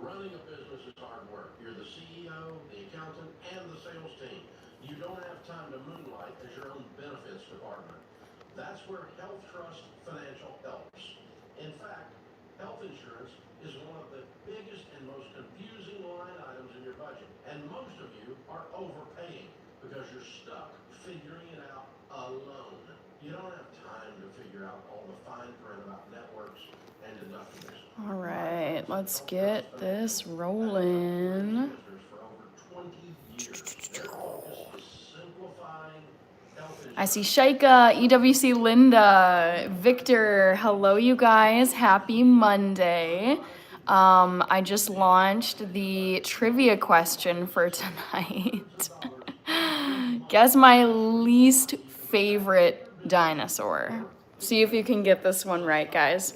Running a business is hard work. You're the CEO, the accountant, and the sales team. You don't have time to moonlight as your own benefits department. That's where Health Trust Financial helps. In fact, health insurance is one of the biggest and most confusing line items in your budget. And most of you are overpaying because you're stuck figuring it out alone. You don't have time to figure out all the fine print about networks and deductibles. All right, let's get this rolling. I see Shaika, EWC Linda, Victor, hello you guys, happy Monday. I just launched the trivia question for tonight. Guess my least favorite dinosaur. See if you can get this one right, guys.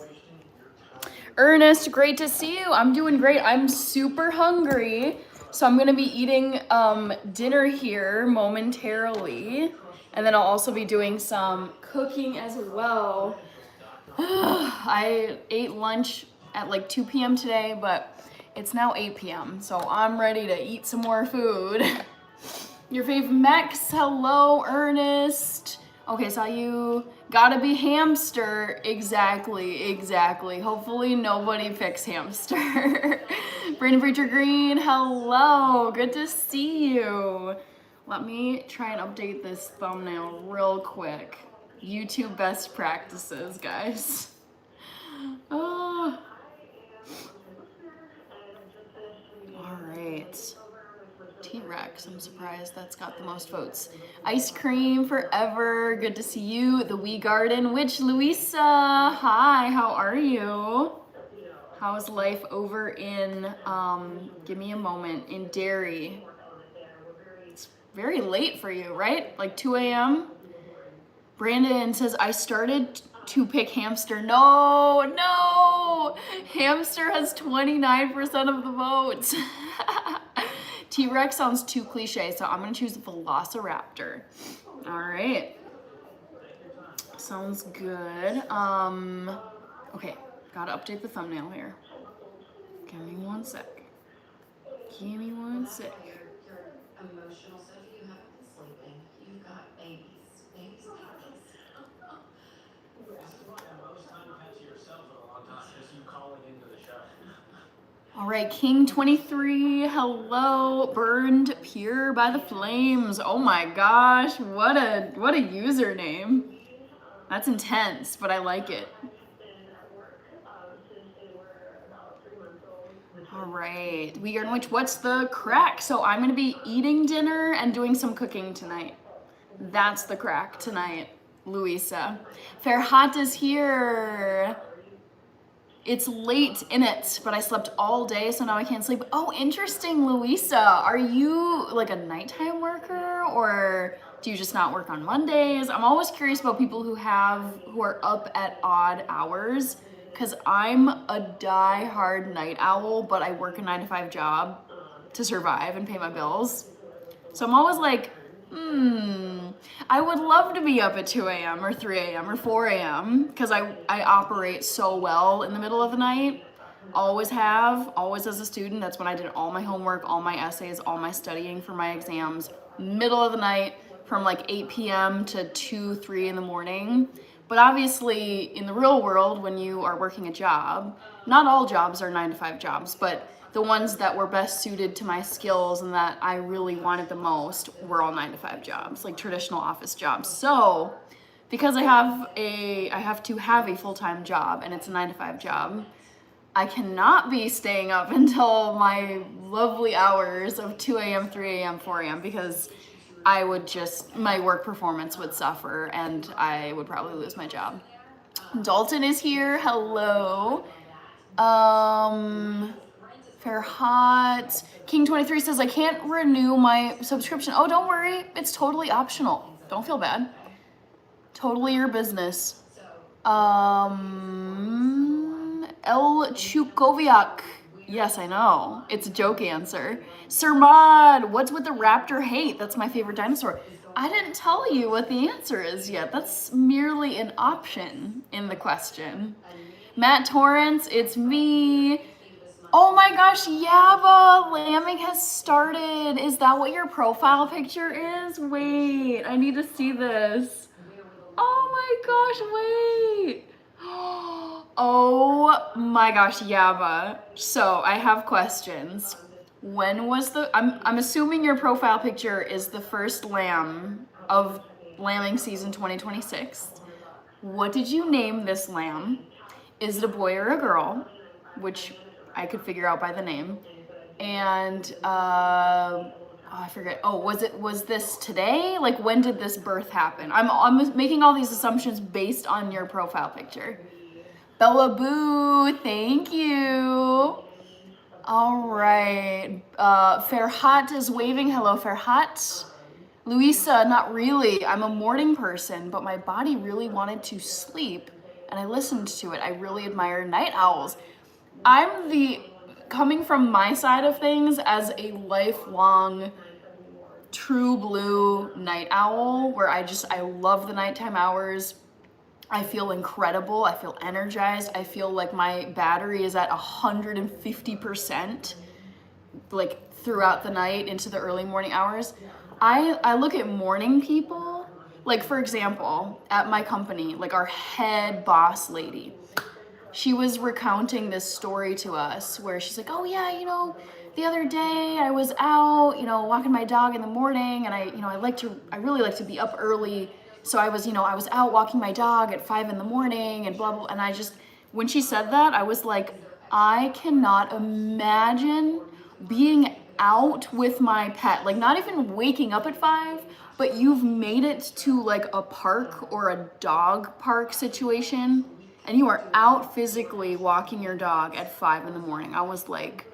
Ernest, great to see you. I'm doing great. I'm super hungry, so I'm gonna be eating dinner here momentarily. And then I'll also be doing some cooking as well. I ate lunch at like 2 p.m. today, but it's now 8 p.m. So I'm ready to eat some more food. Your fave Mex, hello, Ernest. Okay, saw you. Gotta be hamster. Exactly. Hopefully nobody picks hamster. Brandon Preacher Green, hello. Good to see you. Let me try and update this thumbnail real quick. YouTube best practices, guys. Oh. All right. T-Rex, I'm surprised that's got the most votes. Ice cream forever, good to see you. The Wee Garden Witch, Louisa, hi, how are you? How's life over in, give me a moment, in Derry? It's very late for you, right? Like 2 a.m.? Brandon says, I started to pick hamster. No! Hamster has 29% of the votes. T-Rex sounds too cliche, so I'm gonna choose the Velociraptor. All right. Sounds good. Okay, gotta update the thumbnail here. Give me one sec. Emotional, so if you haven't been sleeping, you've got babies. Babies like this. Most time you've had to yourself in a long time, just you calling into the show. All right, King 23, hello, burned pure by the flames. Oh my gosh, what a username. That's intense, but I like it. All right, we are which what's the crack? So I'm gonna be eating dinner and doing some cooking tonight. That's the crack tonight, Louisa. Farhat is here. It's late in it, but I slept all day, so now I can't sleep. Oh, interesting, Louisa. Are you like a nighttime worker, or do you just not work on Mondays? I'm always curious about people who are up at odd hours, because I'm a die-hard night owl, but I work a 9-to-5 job to survive and pay my bills. So I'm always like, I would love to be up at 2 a.m. or 3 a.m. or 4 a.m. because I operate so well in the middle of the night. Always have, always as a student. That's when I did all my homework, all my essays, all my studying for my exams. Middle of the night from like 8 p.m. to 2, 3 in the morning. But obviously in the real world, when you are working a job, not all jobs are 9-to-5 jobs, but the ones that were best suited to my skills and that I really wanted the most were all 9-to-5 jobs, like traditional office jobs. So because I have to have a full-time job and it's a 9-to-5 job, I cannot be staying up until my lovely hours of 2 a.m., 3 a.m., 4 a.m. because my work performance would suffer and I would probably lose my job. Dalton is here, hello. Farhat. King 23 says, I can't renew my subscription. Oh, don't worry. It's totally optional. Don't feel bad. Totally your business. El Chukoviak. Yes, I know. It's a joke answer. Sir Mod, what's with the raptor hate? That's my favorite dinosaur. I didn't tell you what the answer is yet. That's merely an option in the question. Matt Torrance, it's me. Oh my gosh, Yaba, lambing has started. Is that what your profile picture is? Wait, I need to see this. Oh my gosh, wait. Oh my gosh, Yaba. So I have questions. When was I'm assuming your profile picture is the first lamb of lambing season 2026. What did you name this lamb? Is it a boy or a girl? Which I could figure out by the name. And oh, I forget. Oh, was this today? Like, when did this birth happen? I'm making all these assumptions based on your profile picture. Bella Boo, thank you. All right. Ferhat is waving. Hello, Ferhat. Luisa, not really. I'm a morning person, but my body really wanted to sleep, and I listened to it. I really admire night owls. Coming from my side of things as a lifelong true blue night owl, where I love the nighttime hours. I feel incredible. I feel energized. I feel like my battery is at 150%, like throughout the night into the early morning hours. I look at morning people, like for example, at my company, like our head boss lady. She was recounting this story to us where she's like, oh yeah, the other day I was out, walking my dog in the morning, and I really like to be up early. So I was out walking my dog at 5 a.m. and blah, blah. And when she said that, I was like, I cannot imagine being out with my pet, like not even waking up at 5, but you've made it to like a park or a dog park situation, and you are out physically walking your dog at 5 a.m. I was like,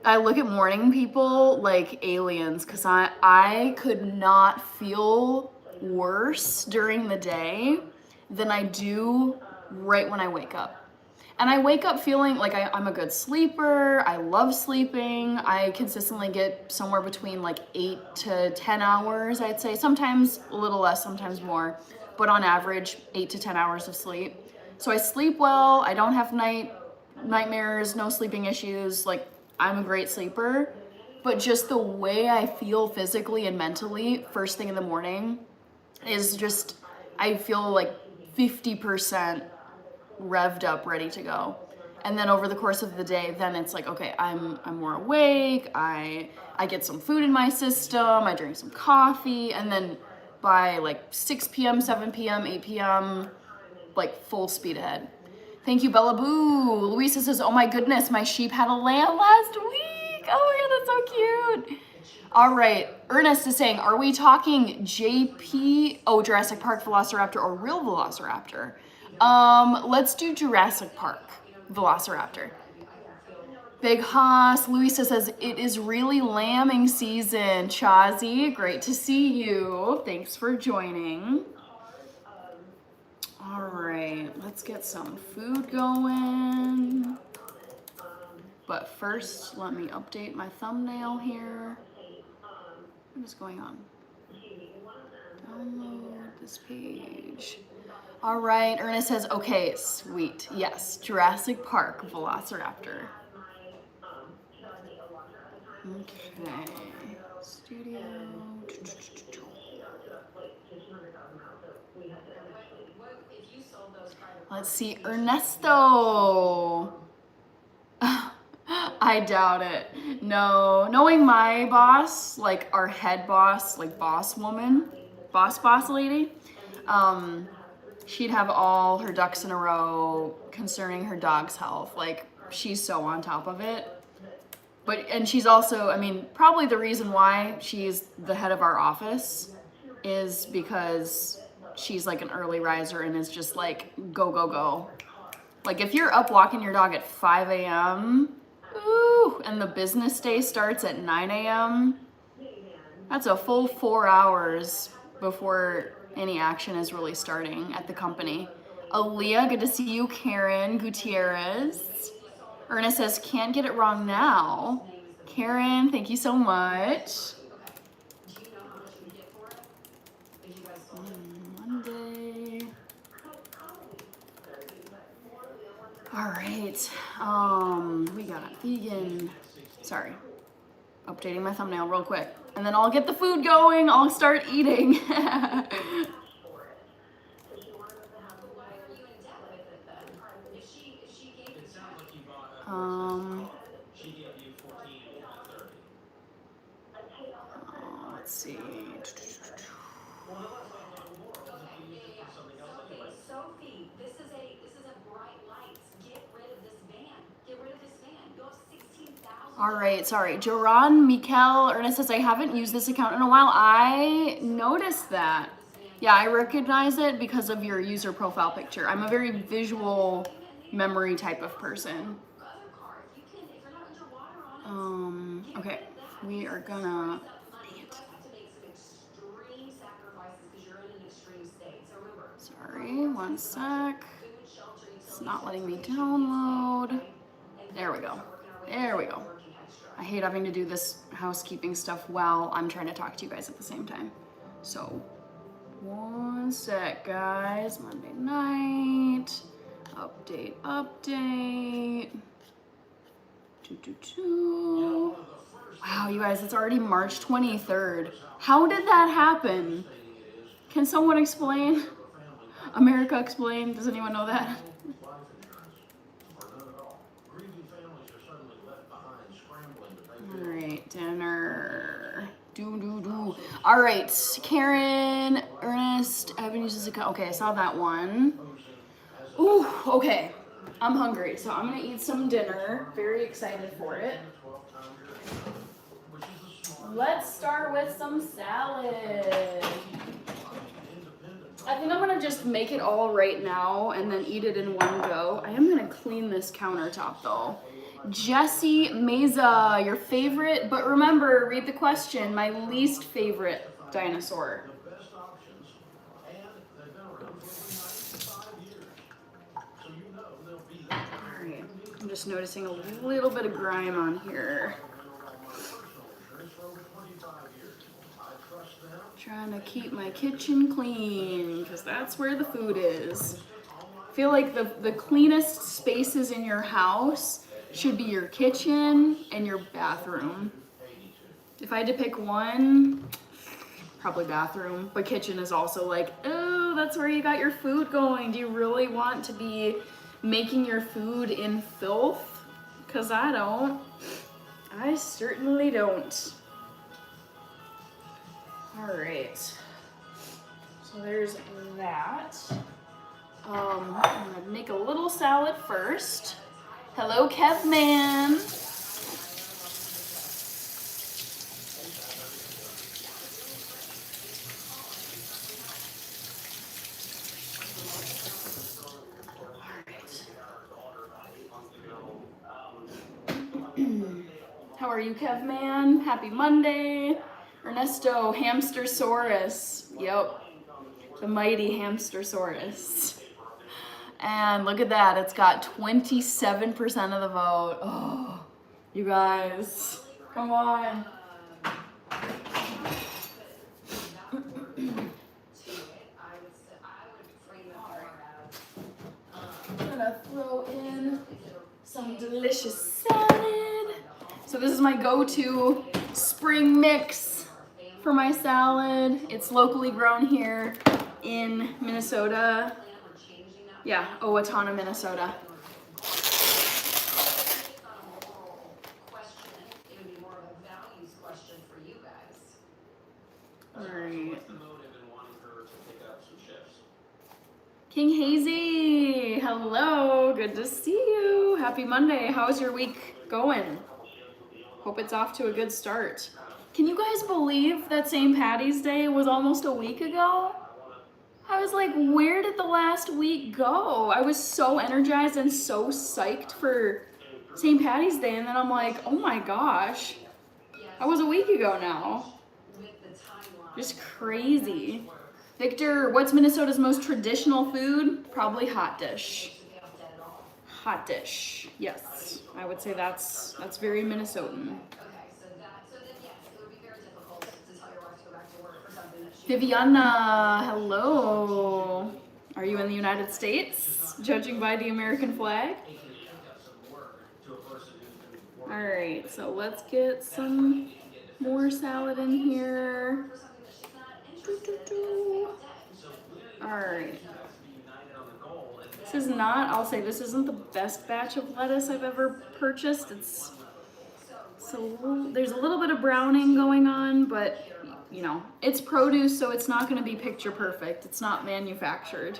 I look at morning people like aliens, because I could not feel worse during the day than I do right when I wake up. And I wake up feeling like I'm a good sleeper. I love sleeping. I consistently get somewhere between like 8 to 10 hours, I'd say. Sometimes a little less, sometimes more. But on average, 8 to 10 hours of sleep. So I sleep well. I don't have nightmares, no sleeping issues. Like, I'm a great sleeper. But just the way I feel physically and mentally first thing in the morning is just, I feel like 50% revved up, ready to go. And then over the course of the day, then it's like, okay, I'm more awake. I get some food in my system. I drink some coffee, and then by like 6 p.m., 7 p.m., 8 p.m., like full speed ahead. Thank you, Bella Boo. Luisa says, oh my goodness, my sheep had a lamb last week. Oh my god, that's so cute. All right, Ernest is saying, are we talking JP, Jurassic Park Velociraptor, or real Velociraptor? Let's do Jurassic Park Velociraptor. Big Haas, Luisa says, it is really lambing season. Chazi, great to see you. Thanks for joining. All right, let's get some food going. But first, let me update my thumbnail here. What is going on? Download this page. All right, Ernest says, okay, sweet. Yes, Jurassic Park Velociraptor. Okay, studio. Let's see, Ernesto. I doubt it. No, knowing my boss, like our head boss, like boss woman, boss lady, she'd have all her ducks in a row concerning her dog's health. Like, she's so on top of it. And she's also, I mean, probably the reason why she's the head of our office is because she's like an early riser and is just like, go, go, go. Like, if you're up walking your dog at 5 a.m., ooh, and the business day starts at 9 a.m., that's a full 4 hours before any action is really starting at the company. Aaliyah, good to see you. Karen Gutierrez. Ernest says, can't get it wrong now. Karen, thank you so much. Monday. All right. We got vegan. Sorry. Updating my thumbnail real quick. And then I'll get the food going. I'll start eating. Let's see. Sophie, this is a bright light. Get rid of this van. Get rid of this van. Go 16,000. All right, sorry. Joran Mikel Ernest says, I haven't used this account in a while. I noticed that. Yeah, I recognize it because of your user profile picture. I'm a very visual memory type of person. Okay, we are gonna. Sorry, one sec. It's not letting me download. There we go. There we go. I hate having to do this housekeeping stuff while I'm trying to talk to you guys at the same time. So, one sec, guys. Monday night. Update. Wow, you guys, it's already March 23rd. How did that happen? Can someone explain? America, explain. Does anyone know that? All right, dinner. All right, Karen, Ernest, I haven't used this account. Okay, I saw that one. Ooh, okay. I'm hungry, so I'm gonna eat some dinner. Very excited for it. Let's start with some salad. I think I'm gonna just make it all right now and then eat it in one go. I am gonna clean this countertop though. Jesse Meza, your favorite, but remember, read the question, my least favorite dinosaur. Alright, I'm just noticing a little bit of grime on here. Trying to keep my kitchen clean, because that's where the food is. I feel like the cleanest spaces in your house should be your kitchen and your bathroom. If I had to pick one, probably bathroom, but kitchen is also like, oh, that's where you got your food going. Do you really want to be making your food in filth? Because I don't. I certainly don't. All right, so there's that. I'm gonna make a little salad first. Hello, Kevman. How are you, Kevman? Happy Monday. Ernesto, Hamstersaurus. Yep, the mighty Hamstersaurus. And look at that, it's got 27% of the vote. Oh, you guys, come on. I'm gonna throw in some delicious salad. So this is my go-to spring mix for my salad. It's locally grown here in Minnesota. Yeah, Owatonna, Minnesota. Alright. King Hazy, hello, good to see you. Happy Monday. How's your week going? Hope it's off to a good start. Can you guys believe that St. Patty's Day was almost a week ago? I was like, where did the last week go? I was so energized and so psyched for St. Patty's Day, and then I'm like, oh my gosh, that was a week ago now. Just crazy. Victor, what's Minnesota's most traditional food? Probably hot dish. Hot dish, yes. I would say that's very Minnesotan. Viviana, hello. Are you in the United States, judging by the American flag? All right, so let's get some more salad in here. All right. This is not, I'll say this isn't the best batch of lettuce I've ever purchased. There's a little bit of browning going on, but you know, it's produce, so it's not gonna be picture perfect. It's not manufactured.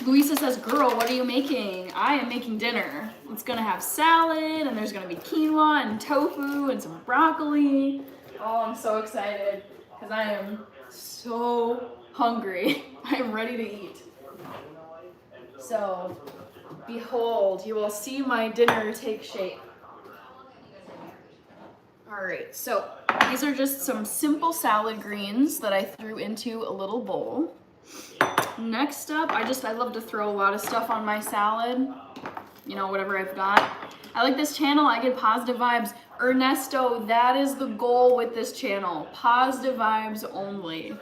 Luisa says, girl, what are you making? I am making dinner. It's gonna have salad, and there's gonna be quinoa and tofu and some broccoli. Oh, I'm so excited, because I am so hungry. I am ready to eat. So, behold, you will see my dinner take shape. All right, so these are just some simple salad greens that I threw into a little bowl. Next up, I love to throw a lot of stuff on my salad, you know, whatever I've got. I like this channel, I get positive vibes. Ernesto, that is the goal with this channel, positive vibes only.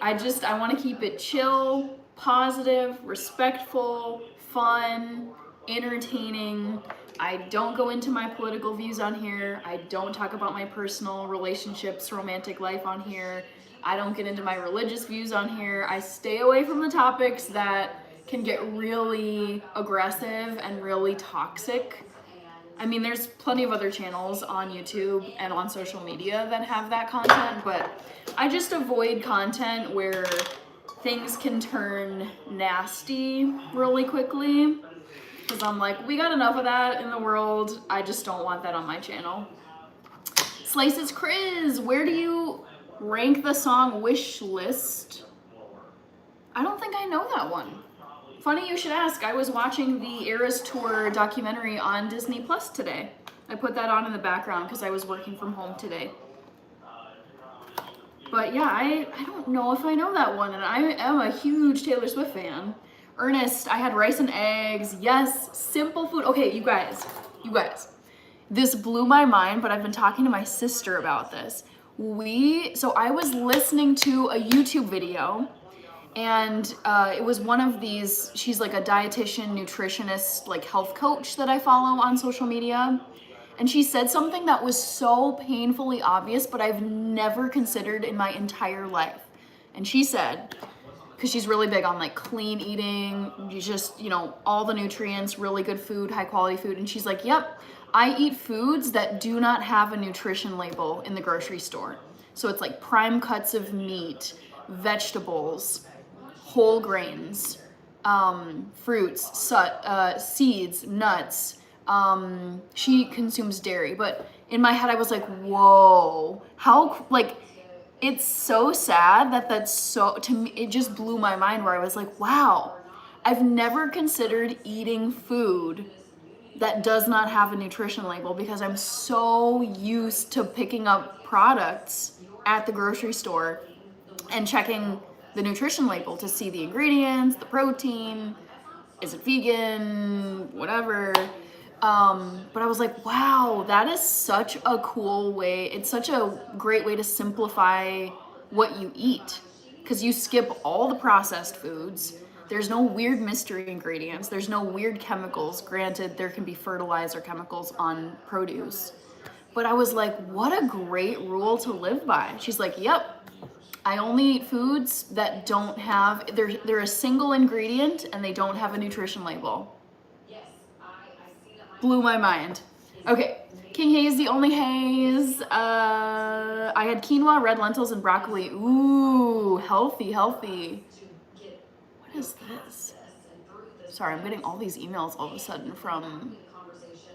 I want to keep it chill, positive, respectful, fun, entertaining. I don't go into my political views on here. I don't talk about my personal relationships, romantic life on here. I don't get into my religious views on here. I stay away from the topics that can get really aggressive and really toxic. I mean, there's plenty of other channels on YouTube and on social media that have that content, but I just avoid content where things can turn nasty really quickly, because I'm like, we got enough of that in the world. I just don't want that on my channel. Slices Chris, where do you rank the song Wish List? I don't think I know that one. Funny you should ask. I was watching the Eras Tour documentary on Disney Plus today. I put that on in the background because I was working from home today. But yeah, I don't know if I know that one, and I am a huge Taylor Swift fan. Ernest, I had rice and eggs. Yes, simple food. Okay, you guys. This blew my mind, but I've been talking to my sister about this. So I was listening to a YouTube video, and it was one of these, she's like a dietitian, nutritionist, like health coach that I follow on social media. And she said something that was so painfully obvious, but I've never considered in my entire life. And she said, because she's really big on like clean eating, you just, you know, all the nutrients, really good food, high quality food. And she's like, yep, I eat foods that do not have a nutrition label in the grocery store. So it's like prime cuts of meat, vegetables, whole grains, fruits, seeds, nuts. She consumes dairy, but in my head I was like, whoa, how, like, it's so sad that's so, to me, it just blew my mind, where I was like, wow, I've never considered eating food that does not have a nutrition label, because I'm so used to picking up products at the grocery store and checking the nutrition label to see the ingredients, the protein, is it vegan, whatever. But I was like, wow, that is such a cool way. It's such a great way to simplify what you eat, because you skip all the processed foods. There's no weird mystery ingredients. There's no weird chemicals. Granted, there can be fertilizer chemicals on produce. But I was like, what a great rule to live by. She's like, yep, I only eat foods that don't have, they're a single ingredient and they don't have a nutrition label. Blew my mind. Okay, King Haze, the only haze. I had quinoa, red lentils, and broccoli. Ooh, healthy. What is this? Sorry, I'm getting all these emails all of a sudden from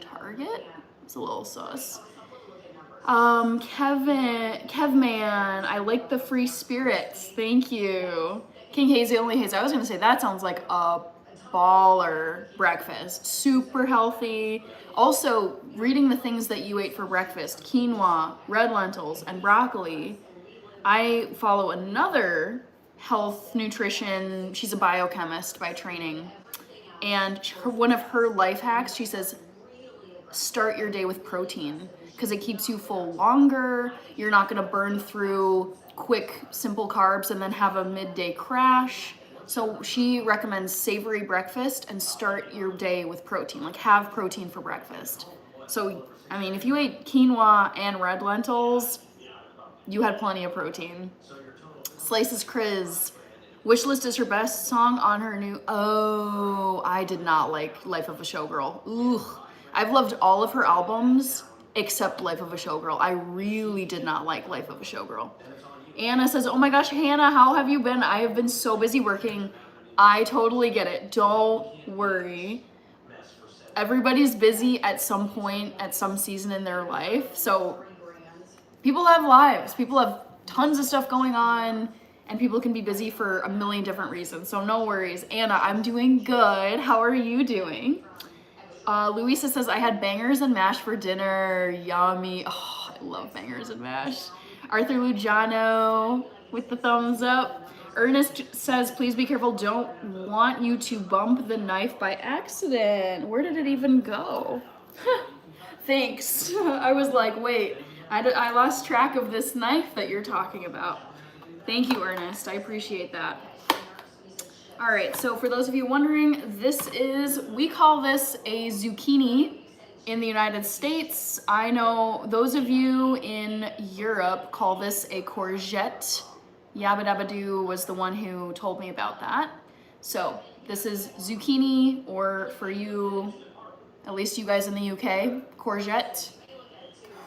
Target. It's a little sus. Kevman, I like the free spirits. Thank you. King Haze, the only haze. I was gonna say that sounds like a baller breakfast. Super healthy. Also, reading the things that you ate for breakfast: quinoa, red lentils, and broccoli. I follow another health nutrition, she's a biochemist by training, and one of her life hacks, she says, start your day with protein, because it keeps you full longer. You're not going to burn through quick, simple carbs and then have a midday crash. So she recommends savory breakfast and start your day with protein, like have protein for breakfast. So, I mean, if you ate quinoa and red lentils, you had plenty of protein. Slices Chris. Wishlist is her best song on her new. Oh, I did not like Life of a Showgirl. Ooh, I've loved all of her albums except Life of a Showgirl. I really did not like Life of a Showgirl. Anna says, oh my gosh, Hannah, how have you been? I have been so busy working. I totally get it. Don't worry. Everybody's busy at some point, at some season in their life. So people have lives. People have tons of stuff going on, and people can be busy for a million different reasons. So no worries. Anna, I'm doing good. How are you doing? Louisa says, I had bangers and mash for dinner. Yummy. Oh, I love bangers and mash. Arthur Luciano with the thumbs up. Ernest says, please be careful. Don't want you to bump the knife by accident. Where did it even go? Thanks. I was like, wait, I lost track of this knife that you're talking about. Thank you, Ernest. I appreciate that. All right, so for those of you wondering, we call this a zucchini in the United States. I know those of you in Europe call this a courgette. Yabba Dabba Doo was the one who told me about that. So this is zucchini, or for you, at least you guys in the UK, courgette.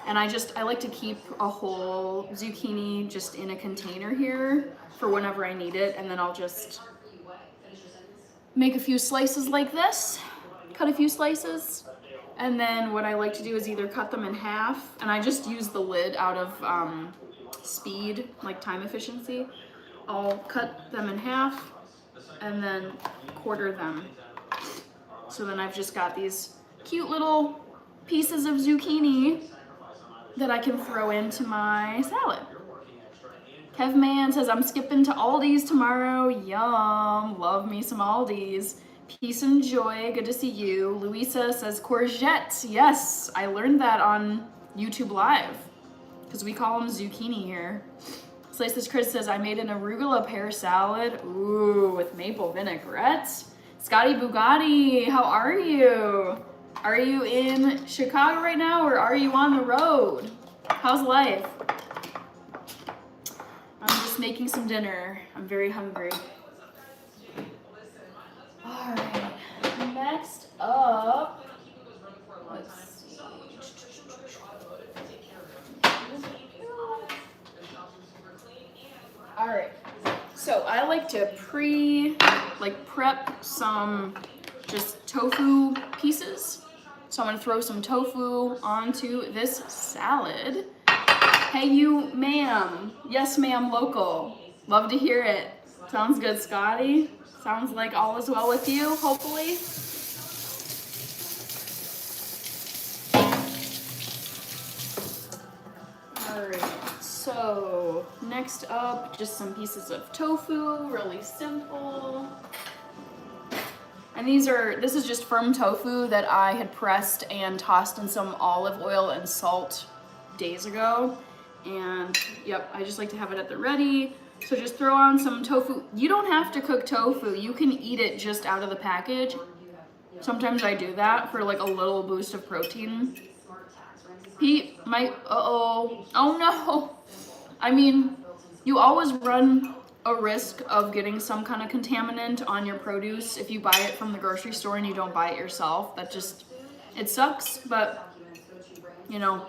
And I like to keep a whole zucchini just in a container here for whenever I need it, and then I'll just make a few slices like this, cut a few slices, and then what I like to do is either cut them in half, and I just use the lid out of speed, like time efficiency. I'll cut them in half and then quarter them. So then I've just got these cute little pieces of zucchini that I can throw into my salad. Kevman says, I'm skipping to Aldi's tomorrow. Yum. Love me some Aldi's. Peace and joy. Good to see you. Louisa says, courgettes. Yes, I learned that on YouTube Live because we call them zucchini here. Slices Chris says, I made an arugula pear salad. Ooh, with maple vinaigrette. Scotty Bugatti, how are you? Are you in Chicago right now, or are you on the road? How's life? I'm just making some dinner. I'm very hungry. All right, next up, let's see. All right, so I like to prep some just tofu pieces. So I'm gonna throw some tofu onto this salad. Hey you, ma'am. Yes, ma'am, local. Love to hear it. Sounds good, Scotty. Sounds like all is well with you, hopefully. All right, so next up, just some pieces of tofu, really simple. And this is just firm tofu that I had pressed and tossed in some olive oil and salt days ago. And yep, I just like to have it at the ready. So just throw on some tofu. You don't have to cook tofu. You can eat it just out of the package. Sometimes I do that for like a little boost of protein. Pete, oh no. I mean, you always run a risk of getting some kind of contaminant on your produce if you buy it from the grocery store and you don't buy it yourself. It sucks, but you know,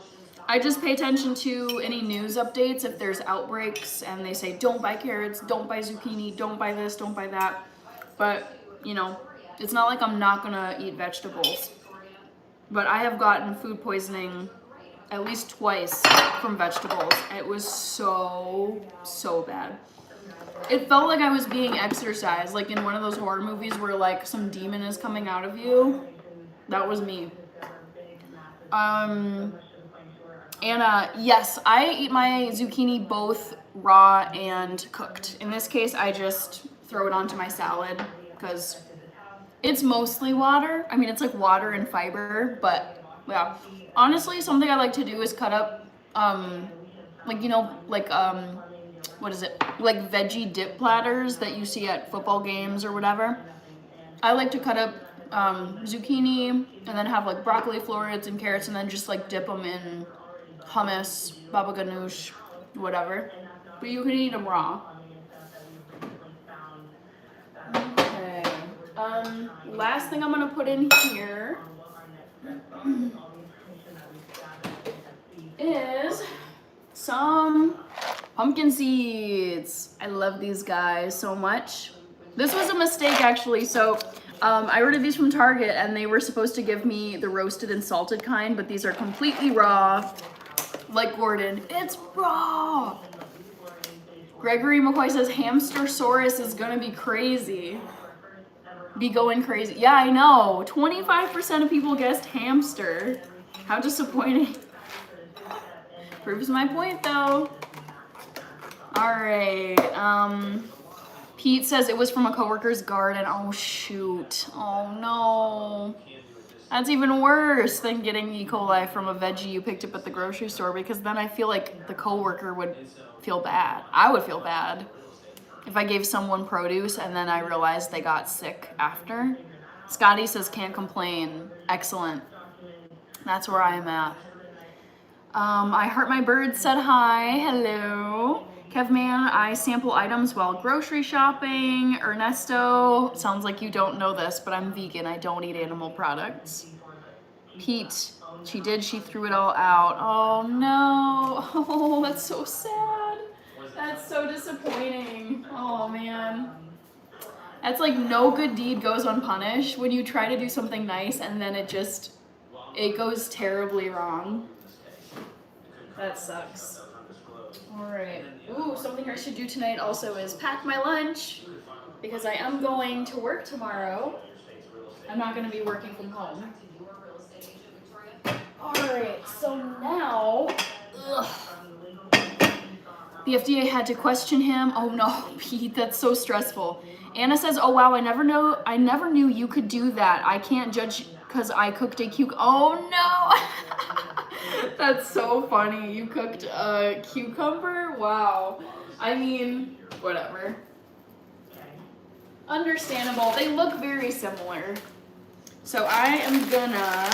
I just pay attention to any news updates if there's outbreaks and they say don't buy carrots, don't buy zucchini, don't buy this, don't buy that. But you know, it's not like I'm not gonna eat vegetables. But I have gotten food poisoning at least twice from vegetables. It was so bad. It felt like I was being exorcised, like in one of those horror movies where like some demon is coming out of you. That was me. Yes, I eat my zucchini both raw and cooked. In this case, I just throw it onto my salad because it's mostly water. I mean, it's like water and fiber, but yeah. Honestly, something I like to do is cut up, what is it, like veggie dip platters that you see at football games or whatever. I like to cut up zucchini and then have like broccoli florets and carrots and then just like dip them in hummus, baba ganoush, whatever. But you can eat them raw. Okay. Last thing I'm gonna put in here is some pumpkin seeds. I love these guys so much. This was a mistake actually. So I ordered these from Target and they were supposed to give me the roasted and salted kind, but these are completely raw. Like Gordon, it's raw. Gregory McCoy says Hamstersaurus is gonna be crazy. Be going crazy. Yeah, I know. 25% of people guessed hamster. How disappointing. Proves my point though. Alright. Pete says it was from a coworker's garden. Oh shoot. Oh no. That's even worse than getting E. coli from a veggie you picked up at the grocery store, because then I feel like the coworker would feel bad. I would feel bad if I gave someone produce and then I realized they got sick after. Scotty says can't complain. Excellent. That's where I am at. I Heart My Bird said hi. Hello. Kevman, I sample items while grocery shopping. Ernesto, sounds like you don't know this, but I'm vegan. I don't eat animal products. Pete, she threw it all out. Oh no. Oh, that's so sad. That's so disappointing. Oh man. That's like no good deed goes unpunished when you try to do something nice and then it goes terribly wrong. That sucks. All right. Ooh, something I should do tonight also is pack my lunch because I am going to work tomorrow. I'm not going to be working from home. All right. So now, the FDA had to question him. Oh no, Pete, that's so stressful. Anna says, "Oh wow, I never knew you could do that. I can't judge because I cooked a cucumber." Oh no. That's so funny. You cooked a cucumber? Wow. I mean, whatever. Understandable. They look very similar. So I am gonna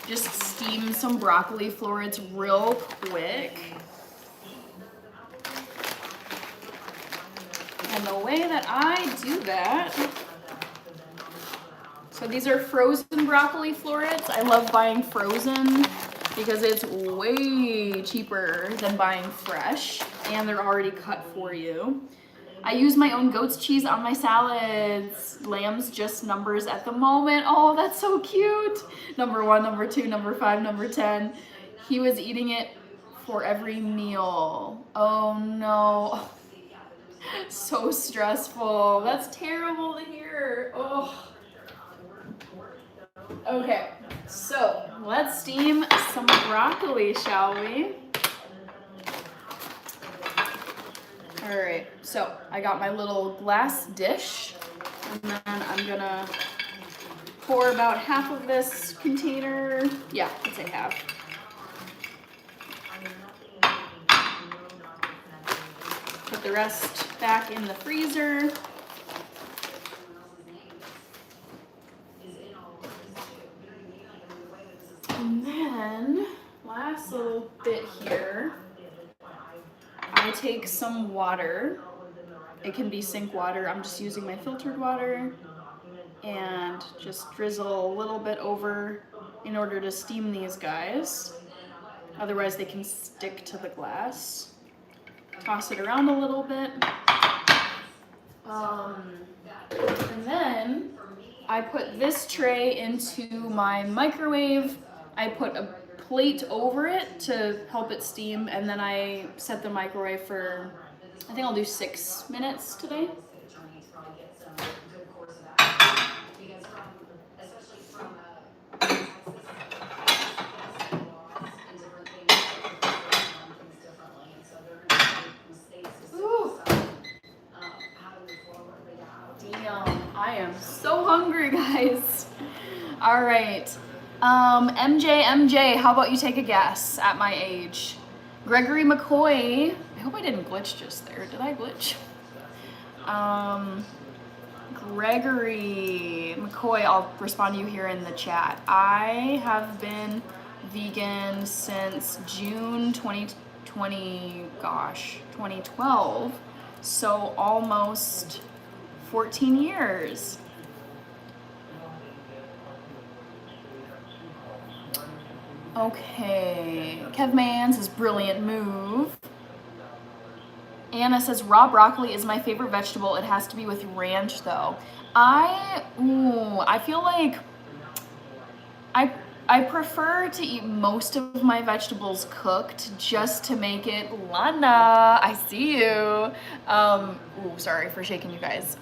just steam some broccoli florets real quick. And the way that I do that, so these are frozen broccoli florets. I love buying frozen because it's way cheaper than buying fresh and they're already cut for you. I use my own goat's cheese on my salads. Lamb's just numbers at the moment. Oh, that's so cute. Number 1, number 2, number 5, number 10. He was eating it for every meal. Oh no. So stressful. That's terrible to hear. Oh. Okay, so let's steam some broccoli, shall we? All right, so I got my little glass dish, and then I'm gonna pour about half of this container. Yeah, let's say half. Put the rest back in the freezer. And then, last little bit here, I take some water. It can be sink water. I'm just using my filtered water and just drizzle a little bit over in order to steam these guys. Otherwise they can stick to the glass. Toss it around a little bit. And then I put this tray into my microwave. I put a plate over it to help it steam, and then I set the microwave for, I think I'll do 6 minutes today. Ooh. Damn, I am so hungry, guys. All right. MJ, how about you take a guess at my age? Gregory McCoy, hope I didn't glitch just there. Did I glitch? Gregory McCoy, I'll respond to you here in the chat. I have been vegan since June 2012. So almost 14 years. Okay, Kevman says brilliant move. Anna says raw broccoli is my favorite vegetable. It has to be with ranch though. I feel like I prefer to eat most of my vegetables cooked just to make it. Lana, I see you. Sorry for shaking you guys.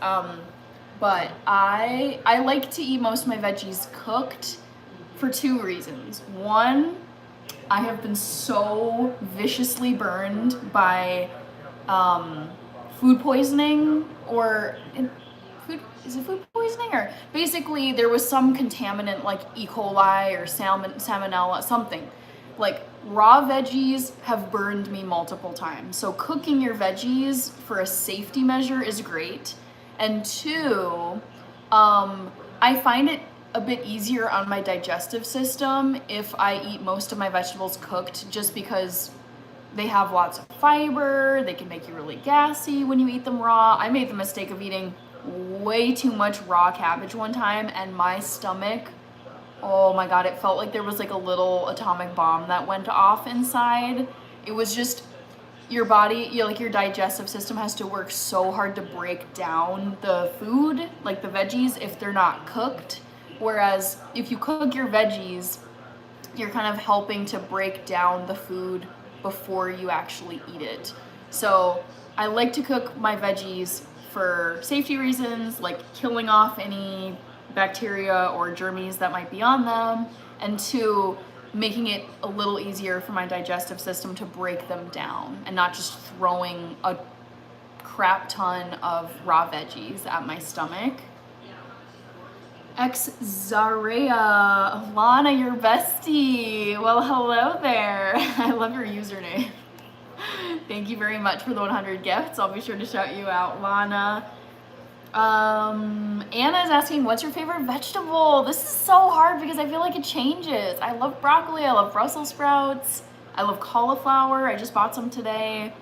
But I like to eat most of my veggies cooked for two reasons. One, I have been so viciously burned by food poisoning is it food poisoning? Or basically there was some contaminant like E. coli or salmonella, something. Like raw veggies have burned me multiple times. So cooking your veggies for a safety measure is great. And two, I find it a bit easier on my digestive system if I eat most of my vegetables cooked, just because they have lots of fiber, they can make you really gassy when you eat them raw. I made the mistake of eating way too much raw cabbage one time, and my stomach, oh my god, it felt like there was like a little atomic bomb that went off inside. It was just, your body, your digestive system has to work so hard to break down the food, like the veggies, if they're not cooked. Whereas if you cook your veggies, you're kind of helping to break down the food before you actually eat it. So I like to cook my veggies for safety reasons, like killing off any bacteria or germs that might be on them, and two, making it a little easier for my digestive system to break them down and not just throwing a crap ton of raw veggies at my stomach. Zaria, Lana, your bestie. Well, hello there. I love your username. Thank you very much for the 100 gifts. I'll be sure to shout you out, Lana. Anna is asking, what's your favorite vegetable? This is so hard because I feel like it changes. I love broccoli. I love Brussels sprouts. I love cauliflower. I just bought some today.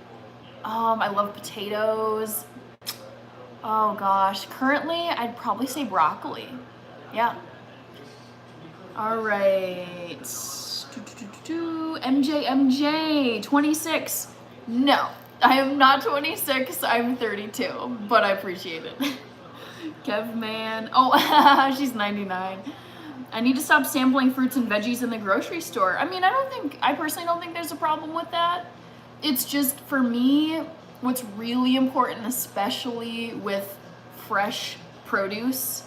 I love potatoes. Oh gosh, currently I'd probably say broccoli. Yeah. All right. MJ, 26. No, I am not 26. I'm 32, but I appreciate it. Kevman. Oh, she's 99. I need to stop sampling fruits and veggies in the grocery store. I mean, I personally don't think there's a problem with that. It's just, for me, what's really important, especially with fresh produce,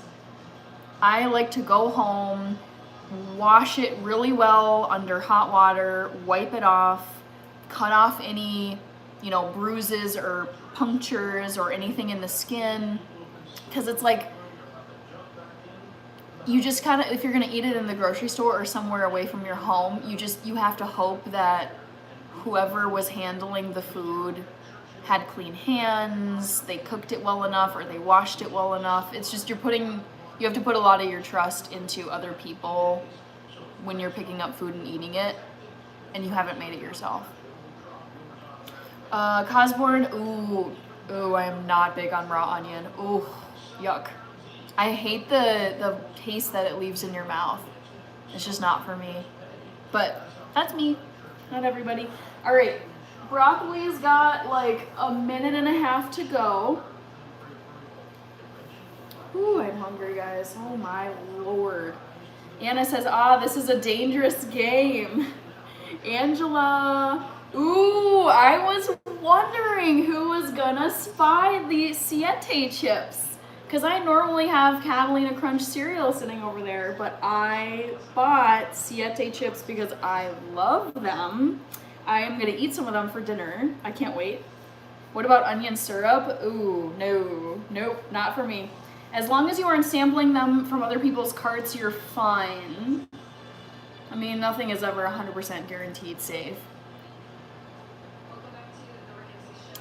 I like to go home, wash it really well under hot water, wipe it off, cut off any, bruises or punctures or anything in the skin. Because it's like, you just kind of, if you're going to eat it in the grocery store or somewhere away from your home, you have to hope that whoever was handling the food had clean hands, they cooked it well enough, or they washed it well enough. It's just, you have to put a lot of your trust into other people when you're picking up food and eating it, and you haven't made it yourself. Cosborn, ooh, I am not big on raw onion. Ooh, yuck. I hate the taste that it leaves in your mouth. It's just not for me. But that's me, not everybody. All right, broccoli's got like a minute and a half to go. Ooh, I'm hungry, guys. Oh my lord. Anna says, this is a dangerous game. Angela, ooh, I was wondering who was gonna spy the Siete chips. Because I normally have Catalina Crunch cereal sitting over there, but I bought Siete chips because I love them. I am gonna eat some of them for dinner. I can't wait. What about onion syrup? Ooh, nope, not for me. As long as you aren't sampling them from other people's carts, you're fine. I mean, nothing is ever 100% guaranteed safe.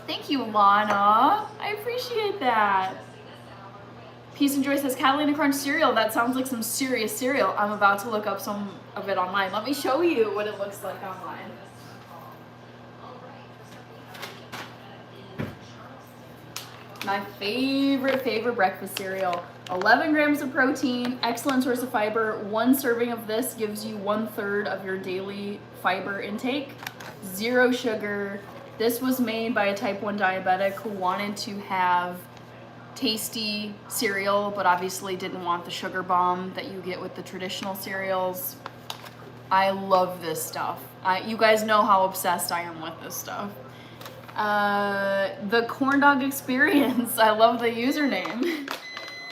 Thank you, Lana. I appreciate that. Peace and Joy says, Catalina Crunch cereal. That sounds like some serious cereal. I'm about to look up some of it online. Let me show you what it looks like online. My favorite breakfast cereal. 11 grams of protein, excellent source of fiber. One serving of this gives you 1/3 of your daily fiber intake. 0 sugar. This was made by a type 1 diabetic who wanted to have tasty cereal, but obviously didn't want the sugar bomb that you get with the traditional cereals. I love this stuff. You guys know how obsessed I am with this stuff. The corn dog experience. I love the username.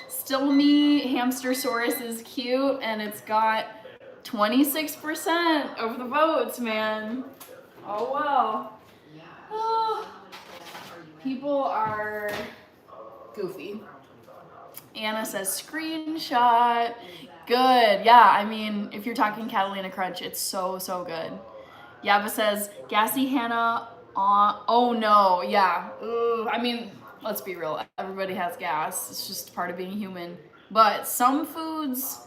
Still Me Hamstersaurus is cute, and it's got 26% of the votes, man. Oh well. Oh, people are goofy. Anna says screenshot. Good. Yeah, I mean, if you're talking Catalina Crunch, it's so good. Yava says Gassy Hannah on. Oh no, yeah. Ooh, I mean, let's be real. Everybody has gas. It's just part of being human. But some foods,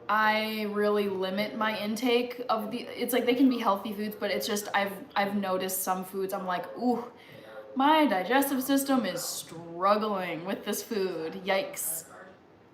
I really limit my intake of the. It's like they can be healthy foods, but it's just I've noticed some foods I'm like, ooh, my digestive system is struggling with this food. Yikes.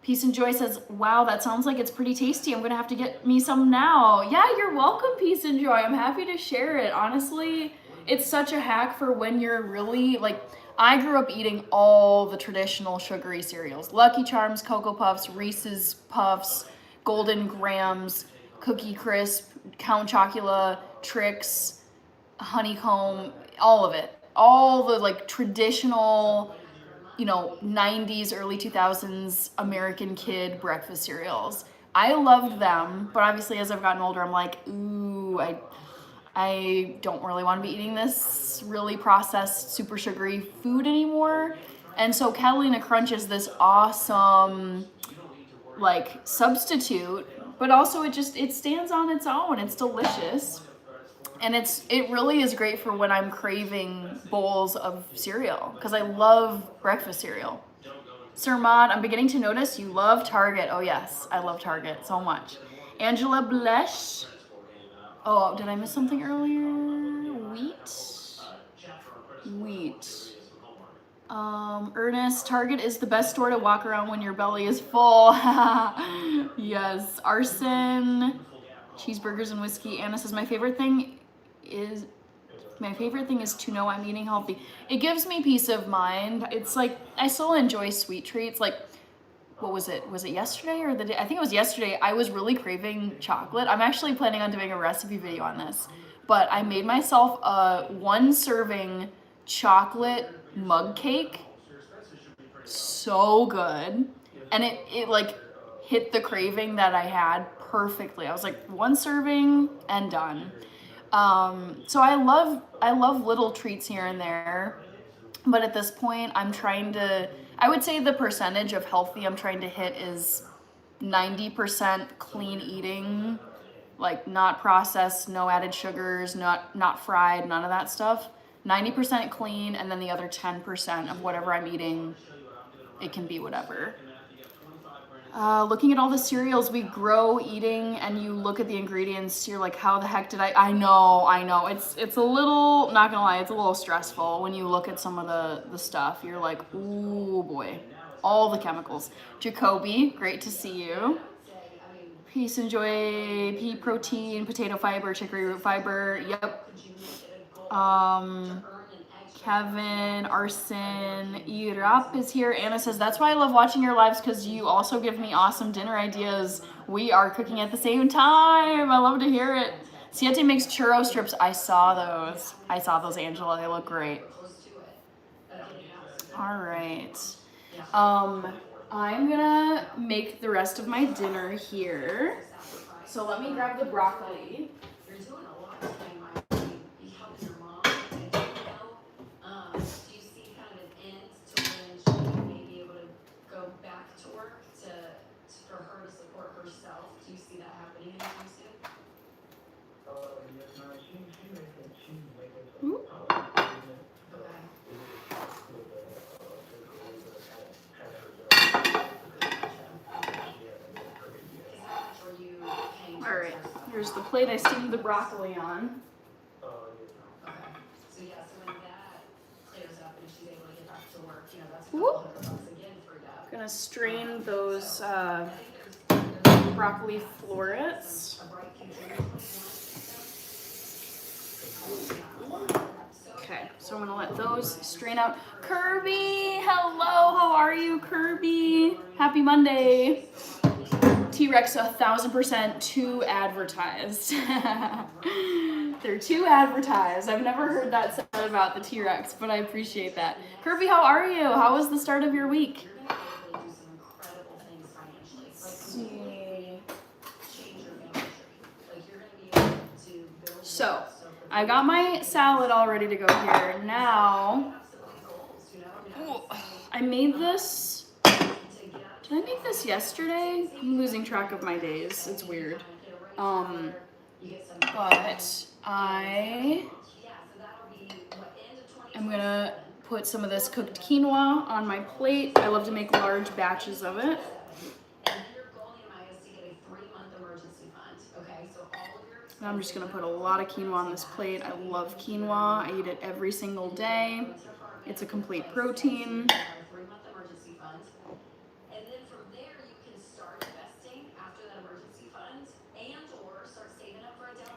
Peace and Joy says, wow, that sounds like it's pretty tasty. I'm gonna have to get me some now. Yeah, you're welcome, Peace and Joy. I'm happy to share it. Honestly, it's such a hack for when you're really, like, I grew up eating all the traditional sugary cereals. Lucky Charms, Cocoa Puffs, Reese's Puffs, Golden Grams, Cookie Crisp, Count Chocula, Trix, Honeycomb, all of it. All the, like, traditional, you know, 90s, early 2000s American kid breakfast cereals. I loved them, but obviously as I've gotten older, I'm like, ooh, I don't really want to be eating this really processed, super sugary food anymore. And so Catalina Crunch is this awesome, like, substitute, but also it stands on its own. It's delicious. And it really is great for when I'm craving bowls of cereal, because I love breakfast cereal. Sir Mod, I'm beginning to notice you love Target. Oh yes, I love Target so much. Angela Blesh. Oh, did I miss something earlier? Wheat. Ernest, Target is the best store to walk around when your belly is full. Yes. Arson, cheeseburgers and whiskey. Anna says, my favorite thing is to know I'm eating healthy. It gives me peace of mind. It's like, I still enjoy sweet treats. Like, what was it? Was it yesterday or the day? I think it was yesterday. I was really craving chocolate. I'm actually planning on doing a recipe video on this. But I made myself a 1 serving chocolate mug cake. So good. And it like hit the craving that I had perfectly. I was like, 1 serving and done. So I love little treats here and there, but at this point I would say the percentage of healthy I'm trying to hit is 90% clean eating, like not processed, no added sugars, not fried, none of that stuff. 90% clean, and then the other 10% of whatever I'm eating, it can be whatever. Looking at all the cereals we grow eating, and you look at the ingredients, you're like, how the heck did I know. It's a little, not gonna lie, it's a little stressful when you look at some of the stuff. You're like, ooh boy, all the chemicals. Jacoby, great to see you. Peace and Joy, pea protein, potato fiber, chicory root fiber, yep. Kevin, Arson, Irap is here. Anna says, that's why I love watching your lives, because you also give me awesome dinner ideas. We are cooking at the same time. I love to hear it. Siete makes churro strips. I saw those, Angela. They look great. All right. I'm gonna make the rest of my dinner here. So let me grab the broccoli. Here's the plate I steamed the broccoli on. Okay. So yeah, so when that clears up and she's able to get back to work, you know, that's $200 again freed up. Gonna strain those broccoli florets. Okay, so I'm gonna let those strain out. Kirby, hello, how are you, Kirby? Happy Monday. T-Rex 1000% too advertised. They're too advertised. I've never heard that said about the T-Rex, but I appreciate that. Kirby, how are you? How was the start of your week? So, I got my salad all ready to go here. Now, I made this. Did I make this yesterday? I'm losing track of my days. It's weird. But I am gonna put some of this cooked quinoa on my plate. I love to make large batches of it. And I'm just gonna put a lot of quinoa on this plate. I love quinoa. I eat it every single day. It's a complete protein.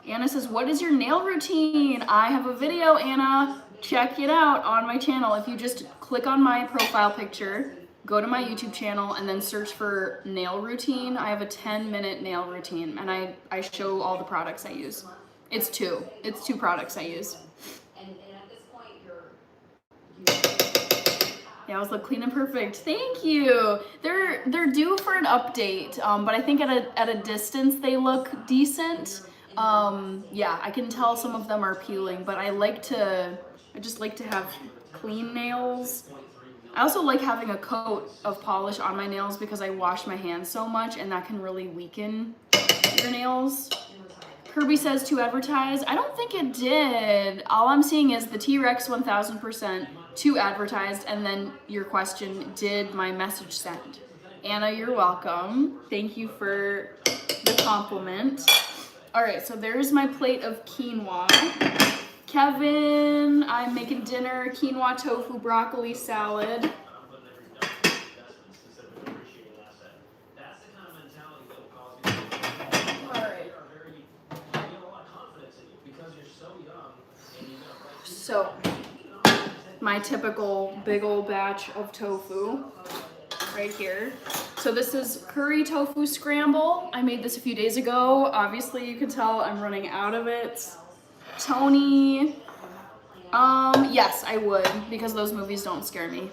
Anna says, what is your nail routine? I have a video, Anna. Check it out on my channel. If you just click on my profile picture, go to my YouTube channel, and then search for nail routine. I have a 10-minute nail routine, and I show all the products I use. It's two products I use. Nails look clean and perfect. Thank you. They're due for an update, but I think at a distance they look decent. Yeah, I can tell some of them are peeling, but I just like to have clean nails. I also like having a coat of polish on my nails because I wash my hands so much, and that can really weaken your nails. Kirby says to advertise. I don't think it did. All I'm seeing is the T-Rex 1000% to advertised, and then your question, did my message send? Anna, you're welcome. Thank you for the compliment. All right, so there's my plate of quinoa. Kevin, I'm making dinner, quinoa, tofu, broccoli, salad. So, my typical big old batch of tofu right here. So this is curry tofu scramble. I made this a few days ago. Obviously, you can tell I'm running out of it. Tony, yes, I would, because those movies don't scare me.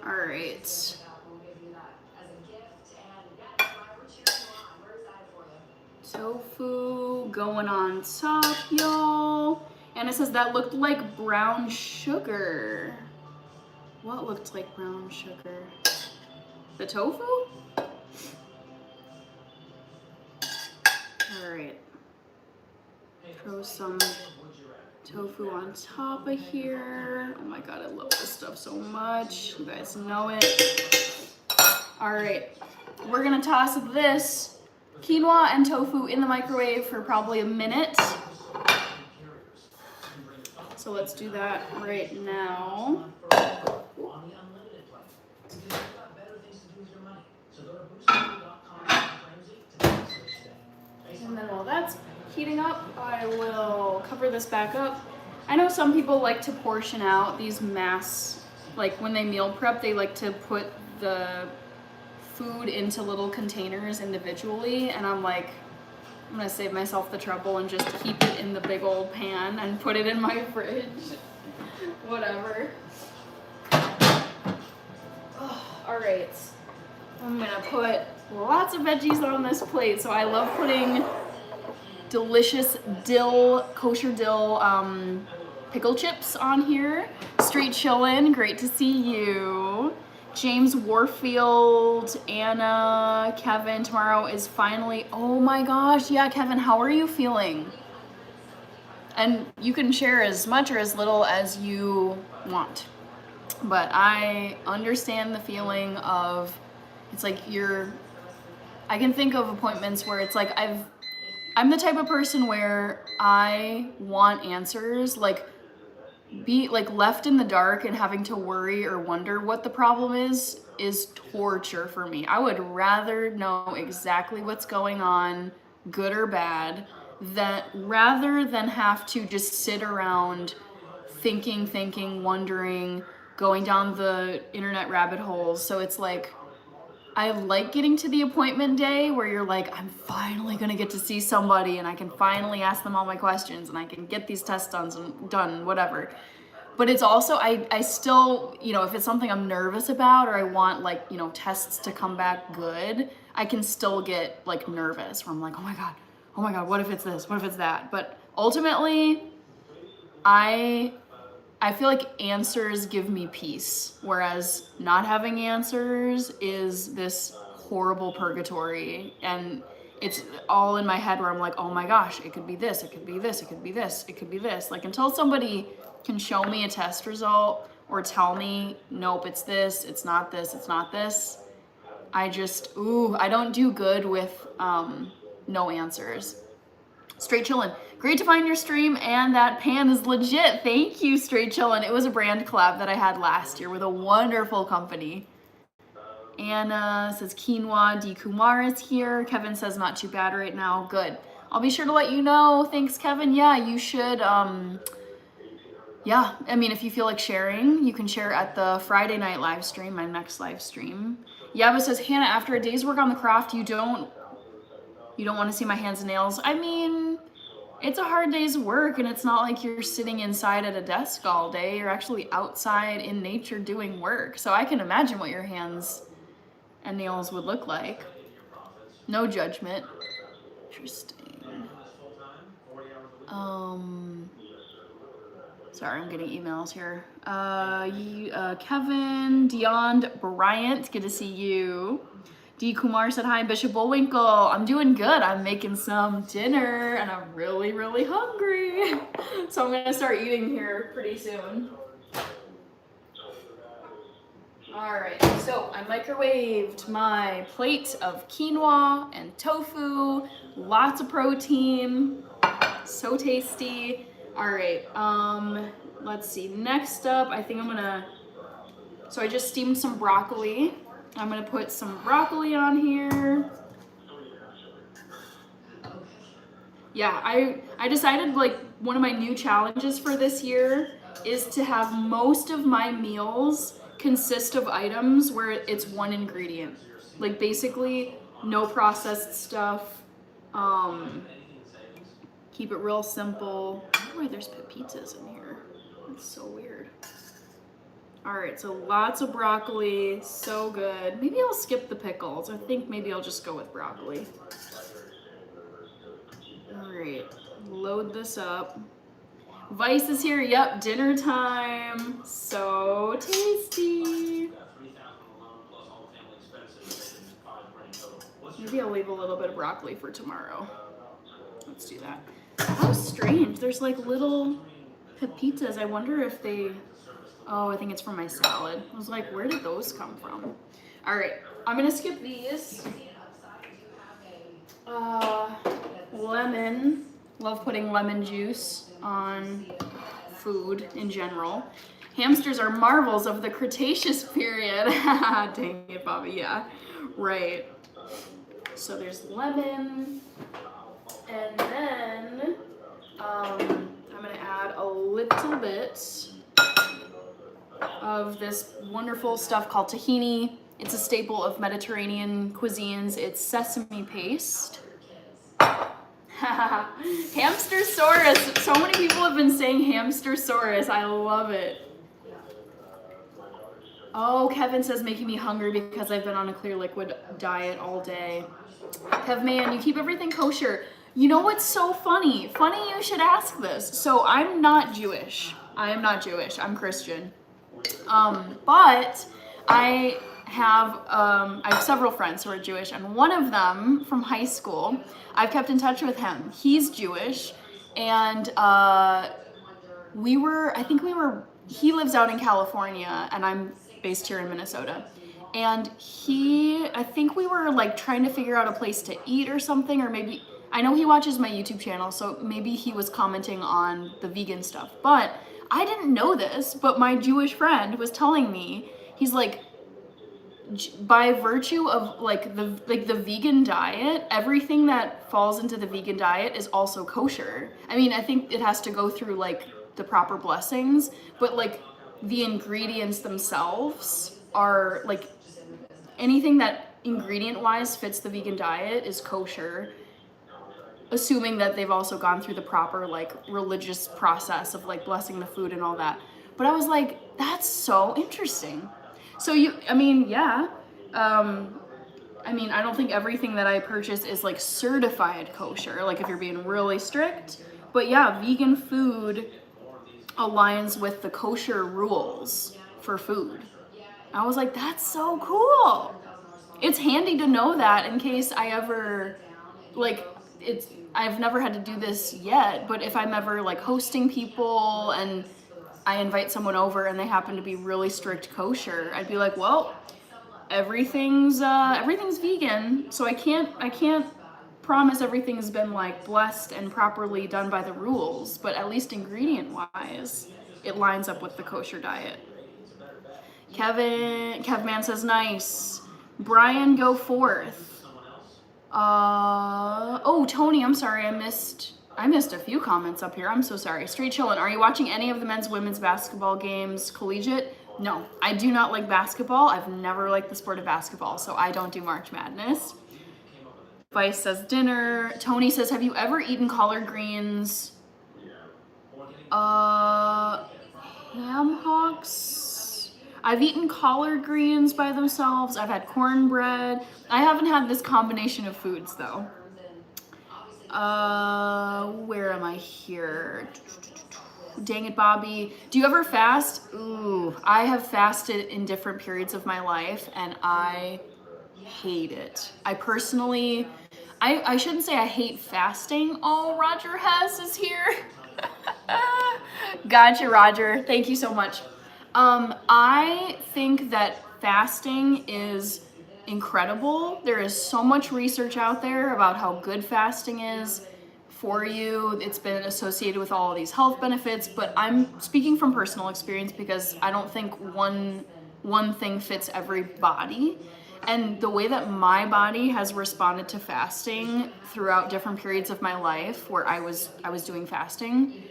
All right. Tofu going on top, y'all. And it says that looked like brown sugar. What looked like brown sugar? The tofu? All right. Throw some tofu on top of here. Oh my God, I love this stuff so much. You guys know it. All right, we're gonna toss this quinoa and tofu in the microwave for probably a minute. So let's do that right now. And then while that's heating up, I will cover this back up. I know some people like to portion out these mass, like when they meal prep, they like to put the food into little containers individually, and I'm like, I'm gonna save myself the trouble and just keep it in the big old pan and put it in my fridge. Whatever. Oh, all right, I'm gonna put lots of veggies on this plate. So I love putting delicious dill, kosher dill pickle chips on here. Street chillin', great to see you. James Warfield, Anna, Kevin, tomorrow is finally, oh my gosh, yeah, Kevin, how are you feeling? And you can share as much or as little as you want. But I understand the feeling of, it's like you're I can think of appointments where it's like I'm the type of person where I want answers, like be like left in the dark and having to worry or wonder what the problem is torture for me. I would rather know exactly what's going on, good or bad, that rather than have to just sit around thinking, wondering, going down the internet rabbit holes. So it's like I like getting to the appointment day where you're like, I'm finally gonna get to see somebody and I can finally ask them all my questions and I can get these tests done, whatever. But it's also, I still, you know, if it's something I'm nervous about or I want like, you know, tests to come back good, I can still get like nervous where I'm like, oh my God, what if it's this? What if it's that? But ultimately, I feel like answers give me peace, whereas not having answers is this horrible purgatory. And it's all in my head where I'm like, oh my gosh, it could be this, it could be this, it could be this, it could be this. Like until somebody can show me a test result or tell me, nope, it's this, it's not this, it's not this, I don't do good with no answers. Straight Chillin'. Great to find your stream, and that pan is legit. Thank you, Straight Chillin'. It was a brand collab that I had last year with a wonderful company. Anna says quinoa. D. Kumar is here. Kevin says not too bad right now. Good. I'll be sure to let you know. Thanks, Kevin. Yeah, you should. Yeah, I mean, if you feel like sharing, you can share at the Friday night live stream, my next live stream. Yaba says, Hannah, after a day's work on the craft, you don't want to see my hands and nails. I mean, it's a hard day's work and it's not like you're sitting inside at a desk all day. You're actually outside in nature doing work. So I can imagine what your hands and nails would look like. No judgment. Interesting. Sorry, I'm getting emails here. Kevin, Dion Bryant, good to see you. D. Kumar said hi. Bishop Bullwinkle, I'm doing good. I'm making some dinner and I'm really, really hungry. So I'm gonna start eating here pretty soon. All right, so I microwaved my plate of quinoa and tofu, lots of protein, so tasty. All right, let's see, next up, I think so I just steamed some broccoli. I'm gonna put some broccoli on here. Yeah, I decided like one of my new challenges for this year is to have most of my meals consist of items where it's one ingredient. Like basically no processed stuff. Keep it real simple. I wonder why there's pizzas in here. That's so weird. All right, so lots of broccoli, so good. Maybe I'll skip the pickles. I think maybe I'll just go with broccoli. All right, load this up. Vice is here, yep, dinner time. So tasty. Maybe I'll leave a little bit of broccoli for tomorrow. Let's do that. How strange, there's like little pepitas. I wonder if they, oh, I think it's from my salad. I was like, where did those come from? All right, I'm gonna skip these. Lemon, love putting lemon juice on food in general. Hamsters are marvels of the Cretaceous period. Dang it, Bobby, yeah, right. So there's lemon, and then I'm gonna add a little bit of this wonderful stuff called tahini. It's a staple of Mediterranean cuisines. It's sesame paste. Hamstersaurus. So many people have been saying Hamstersaurus. I love it. Oh, Kevin says making me hungry because I've been on a clear liquid diet all day. Kev, man, you keep everything kosher. You know what's so funny? Funny you should ask this. So I'm not Jewish. I am not Jewish. I'm Christian. But I have several friends who are Jewish, and one of them from high school, I've kept in touch with him. He's Jewish, and he lives out in California, and I'm based here in Minnesota. And I think we were like trying to figure out a place to eat or something, or maybe, I know he watches my YouTube channel, so maybe he was commenting on the vegan stuff. But I didn't know this, but my Jewish friend was telling me, he's like, by virtue of like the vegan diet, everything that falls into the vegan diet is also kosher. I mean, I think it has to go through like the proper blessings, but like the ingredients themselves are like anything that ingredient wise fits the vegan diet is kosher, assuming that they've also gone through the proper like religious process of like blessing the food and all that. But I was like, that's so interesting. So I mean, yeah. I mean, I don't think everything that I purchase is like certified kosher, like if you're being really strict. But yeah, vegan food aligns with the kosher rules for food. I was like, that's so cool. It's handy to know that in case I ever, like, I've never had to do this yet, but if I'm ever like hosting people and I invite someone over and they happen to be really strict kosher, I'd be like, well, everything's vegan, so I can't promise everything's been like blessed and properly done by the rules, but at least ingredient wise, it lines up with the kosher diet. Kevman says nice. Brian, go forth. Oh, Tony, I'm sorry, I missed a few comments up here. I'm so sorry. Straight chillin'. Are you watching any of the men's women's basketball games collegiate? No, I do not like basketball. I've never liked the sport of basketball, so I don't do March Madness. Vice says dinner. Tony says, have you ever eaten collard greens? Ham hocks. I've eaten collard greens by themselves. I've had cornbread. I haven't had this combination of foods though. Where am I here? Dang it, Bobby. Do you ever fast? Ooh, I have fasted in different periods of my life and I hate it. I personally, I shouldn't say I hate fasting. Oh, Roger Hess is here. Gotcha, Roger. Thank you so much. I think that fasting is incredible. There is so much research out there about how good fasting is for you. It's been associated with all of these health benefits, but I'm speaking from personal experience because I don't think one thing fits every body. And the way that my body has responded to fasting throughout different periods of my life where I was doing fasting,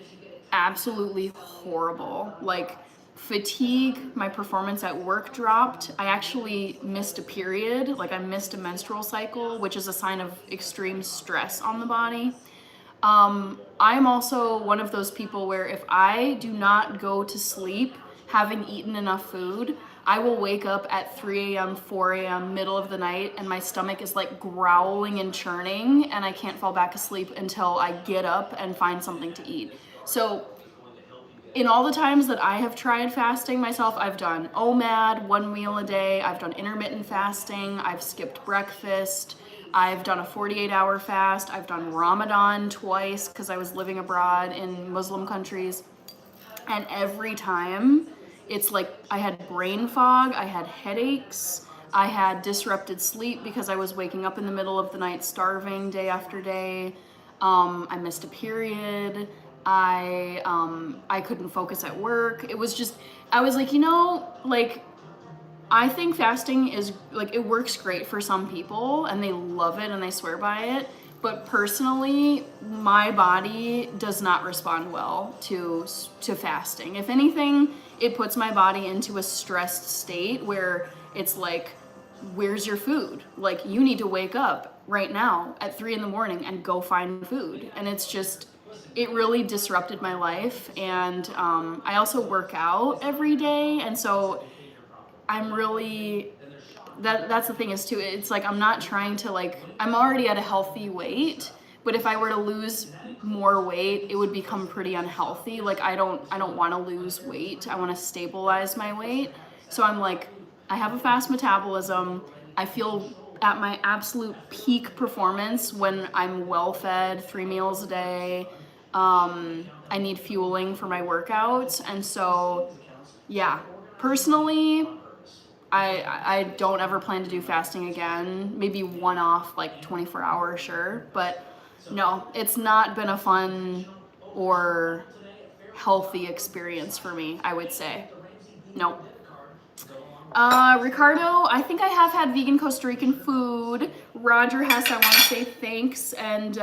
absolutely horrible. Like fatigue, my performance at work dropped. I actually missed a period, like I missed a menstrual cycle, which is a sign of extreme stress on the body. I'm also one of those people where if I do not go to sleep having eaten enough food, I will wake up at 3 a.m., 4 a.m., middle of the night, and my stomach is like growling and churning, and I can't fall back asleep until I get up and find something to eat. So in all the times that I have tried fasting myself, I've done OMAD, 1 meal a day, I've done intermittent fasting, I've skipped breakfast, I've done a 48-hour fast, I've done Ramadan twice because I was living abroad in Muslim countries, and every time it's like I had brain fog, I had headaches, I had disrupted sleep because I was waking up in the middle of the night starving day after day. I missed a period. I couldn't focus at work. It was just, I was like, like I think fasting is like, it works great for some people and they love it and they swear by it. But personally, my body does not respond well to fasting. If anything, it puts my body into a stressed state where it's like, where's your food? Like, you need to wake up right now at 3 a.m. and go find food. And it's just, it really disrupted my life. And I also work out every day. And so I'm really, that's the thing is too, it's like I'm not trying to like, I'm already at a healthy weight, but if I were to lose more weight, it would become pretty unhealthy. Like I don't want to lose weight. I want to stabilize my weight. So I'm like, I have a fast metabolism. I feel at my absolute peak performance when I'm well fed, 3 meals a day. I need fueling for my workouts. And so, yeah, personally, I don't ever plan to do fasting again. Maybe one off, like 24 hours, sure. But no, it's not been a fun or healthy experience for me, I would say. No. Ricardo, I think I have had vegan Costa Rican food. Roger Hess, I want to say thanks. And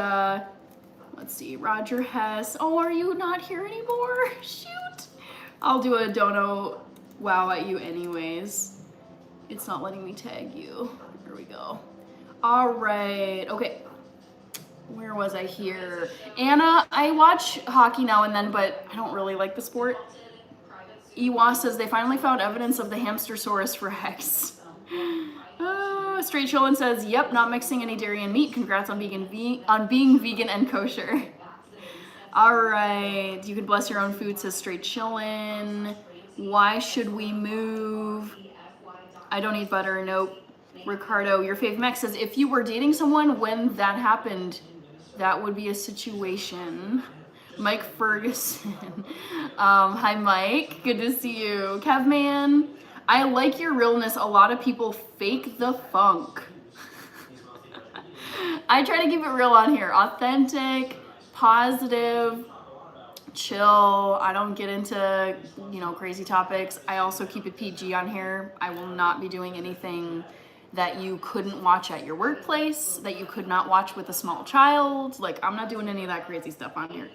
let's see, Roger Hess. Oh, are you not here anymore? Shoot. I'll do a dono wow at you anyways. It's not letting me tag you. Here we go. All right. Okay. Where was I here? Anna, I watch hockey now and then, but I don't really like the sport. Ewa says they finally found evidence of the Hamstersaurus rex. Straight Chillin says, yep, not mixing any dairy and meat. Congrats on being vegan and kosher. All right, you can bless your own food, says Straight Chillin. Why should we move? I don't eat butter, nope. Ricardo, your fave Mex says, if you were dating someone when that happened, that would be a situation. Mike Ferguson. Hi, Mike. Good to see you. Kevman, I like your realness. A lot of people fake the funk. I try to keep it real on here. Authentic, positive, chill. I don't get into, crazy topics. I also keep it PG on here. I will not be doing anything that you couldn't watch at your workplace, that you could not watch with a small child. Like, I'm not doing any of that crazy stuff on here.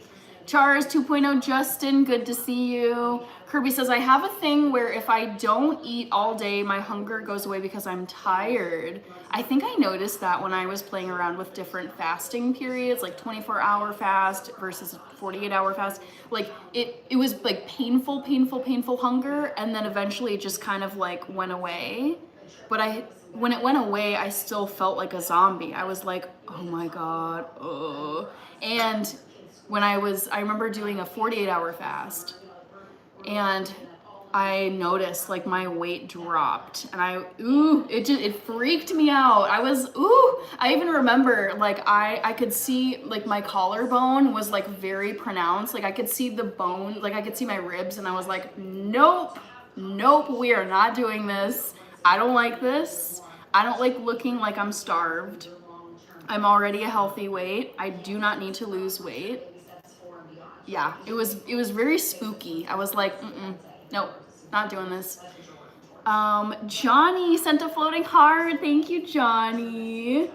Chars 2.0 Justin, good to see you. Kirby says, I have a thing where if I don't eat all day, my hunger goes away because I'm tired. I think I noticed that when I was playing around with different fasting periods, like 24-hour fast versus 48-hour fast. Like it was like painful hunger, and then eventually it just kind of like went away. But when it went away, I still felt like a zombie. I was like, oh my God, and I remember doing a 48-hour fast, and I noticed like my weight dropped, and it freaked me out. I even remember like I could see like my collarbone was like very pronounced. Like I could see the bone, like I could see my ribs, and I was like, nope, we are not doing this. I don't like this. I don't like looking like I'm starved. I'm already a healthy weight. I do not need to lose weight. Yeah, it was very spooky. I was like, nope, not doing this. Johnny sent a floating heart. Thank you, Johnny.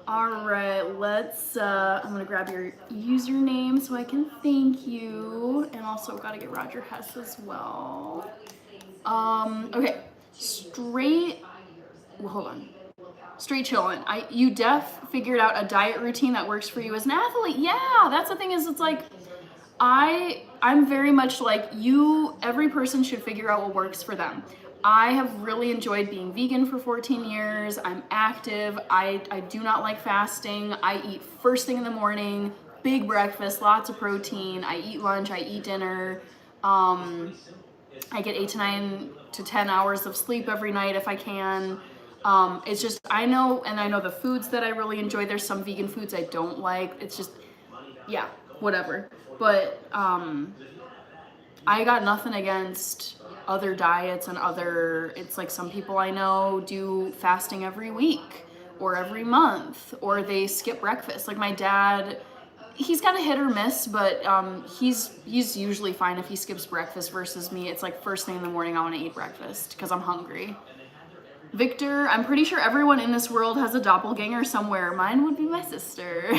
All right, let's, I'm gonna grab your username so I can thank you. And also gotta get Roger Hess as well. Okay, hold on. Straight Chillin'. You figured out a diet routine that works for you as an athlete. Yeah, that's the thing is it's like, I'm very much like you, every person should figure out what works for them. I have really enjoyed being vegan for 14 years. I'm active. I do not like fasting. I eat first thing in the morning, big breakfast, lots of protein. I eat lunch, I eat dinner. I get 8 to 9 to 10 hours of sleep every night if I can. It's just, I know the foods that I really enjoy. There's some vegan foods I don't like. It's just, yeah, whatever. But I got nothing against other diets and it's like some people I know do fasting every week or every month, or they skip breakfast. Like my dad, he's kind of hit or miss, but he's usually fine if he skips breakfast versus me. It's like first thing in the morning I want to eat breakfast because I'm hungry. Victor, I'm pretty sure everyone in this world has a doppelganger somewhere. Mine would be my sister.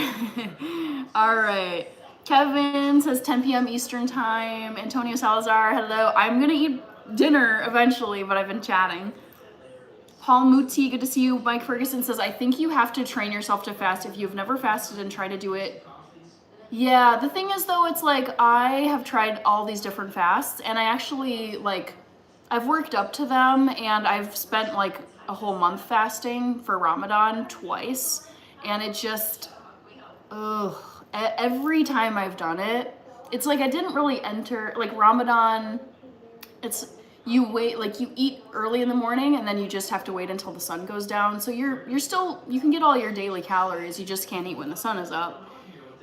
All right. Kevin says 10 p.m. Eastern time. Antonio Salazar, hello. I'm gonna eat dinner eventually, but I've been chatting. Paul Muti, good to see you. Mike Ferguson says, I think you have to train yourself to fast if you've never fasted and try to do it. Yeah, the thing is though, it's like I have tried all these different fasts, and I actually I've worked up to them, and I've spent like a whole month fasting for Ramadan twice, and it just, every time I've done it, it's like I didn't really enter, like Ramadan, you wait, like you eat early in the morning and then you just have to wait until the sun goes down. So you can get all your daily calories, you just can't eat when the sun is up.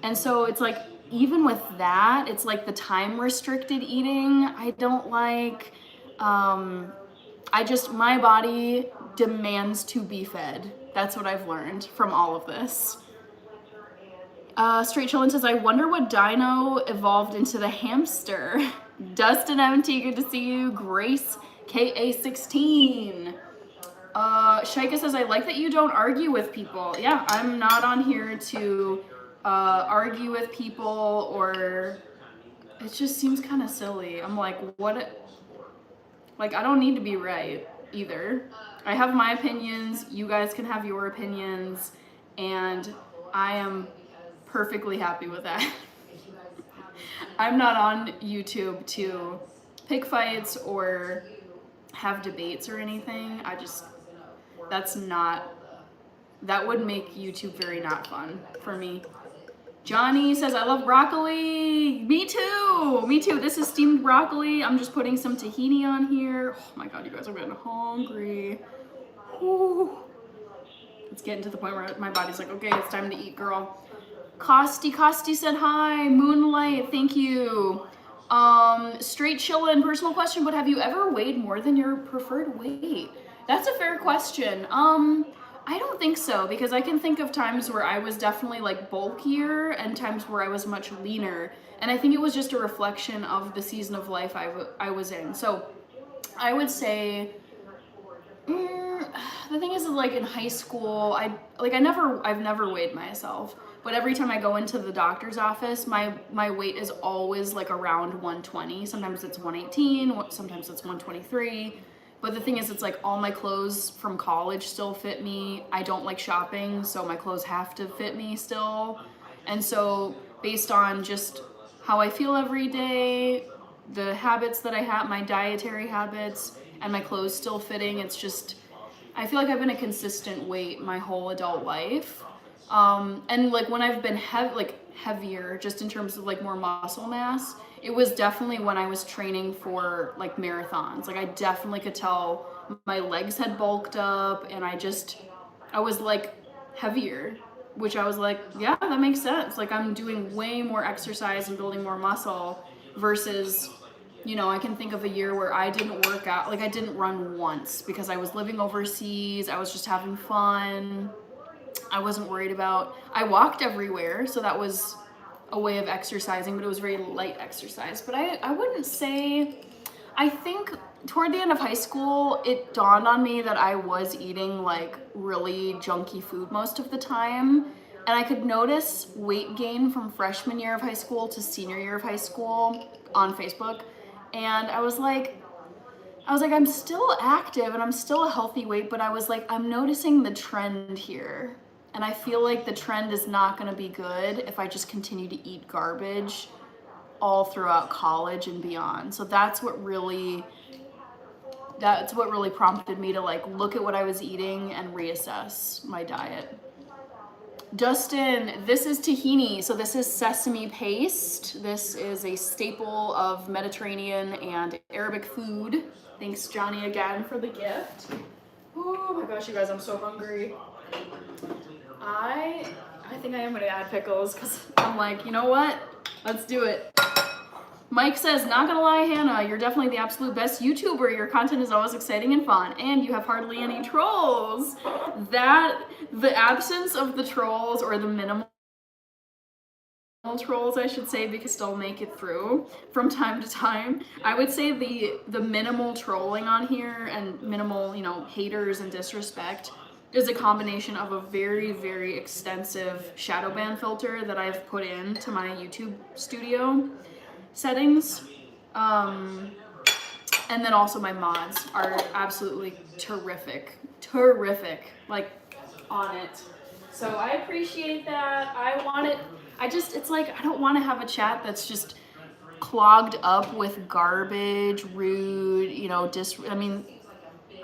And so it's like, even with that, it's like the time restricted eating I don't like. my body demands to be fed. That's what I've learned from all of this. Straight Chillin says, I wonder what dino evolved into the hamster. Dustin MT, good to see you. Grace KA16. Shaika says, I like that you don't argue with people. Yeah, I'm not on here to argue with people, or it just seems kind of silly. I'm like, what? Like, I don't need to be right either. I have my opinions. You guys can have your opinions. And I am perfectly happy with that. I'm not on YouTube to pick fights or have debates or anything. That would make YouTube very not fun for me. Johnny says, I love broccoli. Me too. Me too. This is steamed broccoli. I'm just putting some tahini on here. Oh my God, you guys are getting hungry. Ooh. It's getting to the point where my body's like, okay, it's time to eat, girl. Costi said hi. Moonlight, thank you. Straight Chillin', personal question, but have you ever weighed more than your preferred weight? That's a fair question. I don't think so, because I can think of times where I was definitely like bulkier and times where I was much leaner. And I think it was just a reflection of the season of life I was in. So I would say, the thing is like in high school, I've never weighed myself, but every time I go into the doctor's office, my weight is always like around 120. Sometimes it's 118, sometimes it's 123. But the thing is, it's like all my clothes from college still fit me. I don't like shopping, so my clothes have to fit me still. And so based on just how I feel every day, the habits that I have, my dietary habits, and my clothes still fitting, it's just, I feel like I've been a consistent weight my whole adult life. And like when I've been heavier, just in terms of like more muscle mass, it was definitely when I was training for like marathons. Like I definitely could tell my legs had bulked up, and I was like heavier, which I was like, yeah, that makes sense. Like I'm doing way more exercise and building more muscle versus, you know, I can think of a year where I didn't work out. Like I didn't run once because I was living overseas. I was just having fun. I wasn't worried about, I walked everywhere, so that was a way of exercising, but it was very light exercise. But I wouldn't say, I think toward the end of high school, it dawned on me that I was eating like really junky food most of the time. And I could notice weight gain from freshman year of high school to senior year of high school on Facebook. And I was like, I'm still active and I'm still a healthy weight, but I was like, I'm noticing the trend here. And I feel like the trend is not gonna be good if I just continue to eat garbage all throughout college and beyond. So that's what really prompted me to like look at what I was eating and reassess my diet. Dustin, this is tahini. So this is sesame paste. This is a staple of Mediterranean and Arabic food. Thanks, Johnny, again for the gift. Oh my gosh, you guys, I'm so hungry. I think I am gonna add pickles because I'm like, you know what? Let's do it. Mike says, not gonna lie, Hannah, you're definitely the absolute best YouTuber. Your content is always exciting and fun, and you have hardly any trolls. The absence of the trolls, or the minimal trolls, I should say, because still make it through from time to time. I would say the minimal trolling on here and minimal, you know, haters and disrespect is a combination of a very, very extensive shadow ban filter that I've put into my YouTube studio settings. And then also my mods are absolutely terrific, like on it. So I appreciate that. It's like, I don't want to have a chat that's just clogged up with garbage, rude, you know,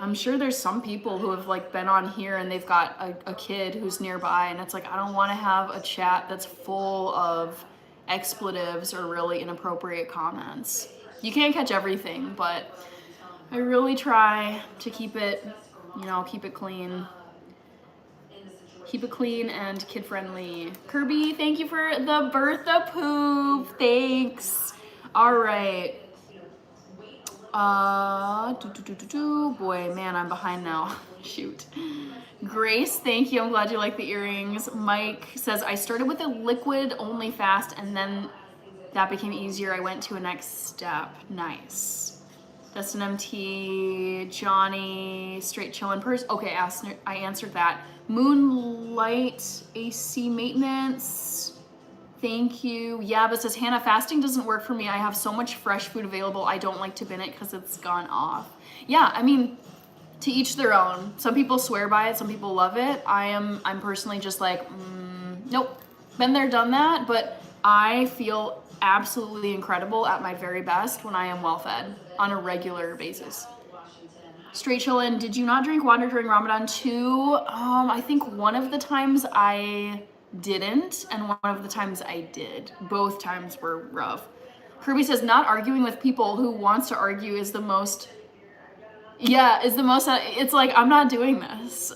I'm sure there's some people who have like been on here and they've got a kid who's nearby, and it's like, I don't want to have a chat that's full of expletives or really inappropriate comments. You can't catch everything, but I really try to keep it clean. Keep it clean and kid-friendly. Kirby, thank you for the Bertha poop. Thanks. All right. Boy, man, I'm behind now. Shoot. Grace, thank you. I'm glad you like the earrings. Mike says, I started with a liquid only fast and then that became easier. I went to a next step. Nice. Dustin MT, Johnny, straight chillin' purse. Okay, I answered that. Moonlight AC maintenance. Thank you. Yeah, but says, Hannah, fasting doesn't work for me. I have so much fresh food available. I don't like to bin it because it's gone off. Yeah, I mean, to each their own. Some people swear by it. Some people love it. I'm personally just like, nope. Been there, done that. But I feel absolutely incredible at my very best when I am well fed on a regular basis. Straight chillin', did you not drink water during Ramadan too? I think one of the times I didn't, and one of the times I did. Both times were rough. Kirby says, not arguing with people who wants to argue is the most, it's like, I'm not doing this.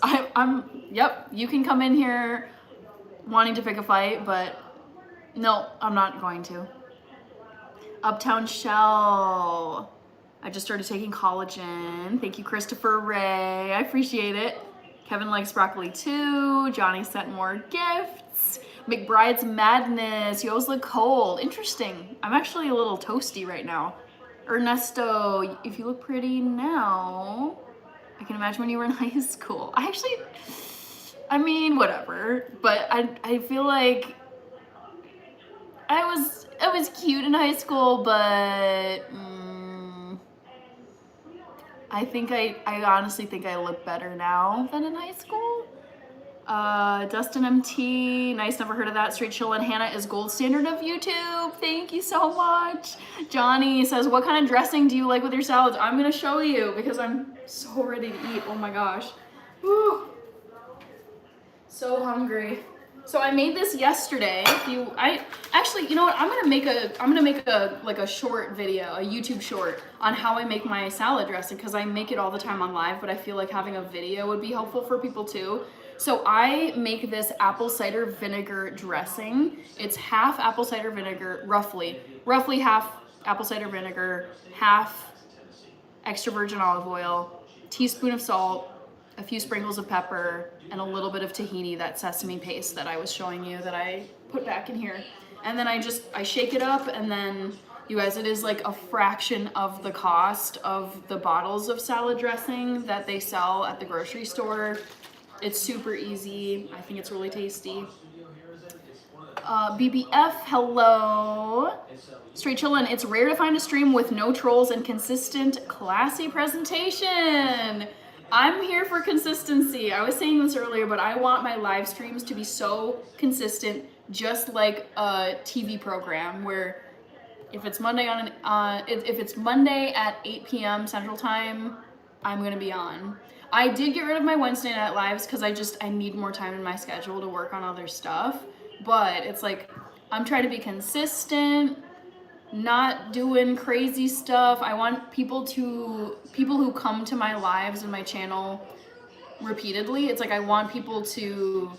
Yep, you can come in here wanting to pick a fight, but no, I'm not going to. Uptown Shell. I just started taking collagen. Thank you, Christopher Ray. I appreciate it. Kevin likes broccoli too. Johnny sent more gifts. McBride's Madness. You always look cold. Interesting. I'm actually a little toasty right now. Ernesto, if you look pretty now, I can imagine when you were in high school. I mean, whatever. But I feel like I was cute in high school, but I honestly think I look better now than in high school. Dustin MT, nice, never heard of that. Straight Chill and Hannah is gold standard of YouTube. Thank you so much. Johnny says, what kind of dressing do you like with your salads? I'm gonna show you because I'm so ready to eat. Oh my gosh. Woo. So hungry. So I made this yesterday. Actually, you know what? I'm gonna make a short video, a YouTube short on how I make my salad dressing because I make it all the time on live, but I feel like having a video would be helpful for people too. So I make this apple cider vinegar dressing. It's half apple cider vinegar, roughly half apple cider vinegar, half extra virgin olive oil, teaspoon of salt, a few sprinkles of pepper, and a little bit of tahini, that sesame paste that I was showing you that I put back in here. And then I shake it up, and then, you guys, it is like a fraction of the cost of the bottles of salad dressing that they sell at the grocery store. It's super easy. I think it's really tasty. BBF, hello. Straight chillin', it's rare to find a stream with no trolls and consistent, classy presentation. I'm here for consistency. I was saying this earlier, but I want my live streams to be so consistent, just like a TV program where if it's Monday if it's Monday at 8 p.m. Central Time, I'm gonna be on. I did get rid of my Wednesday night lives because I need more time in my schedule to work on other stuff. But it's like, I'm trying to be consistent, not doing crazy stuff. I want people who come to my lives and my channel repeatedly, it's like I want people to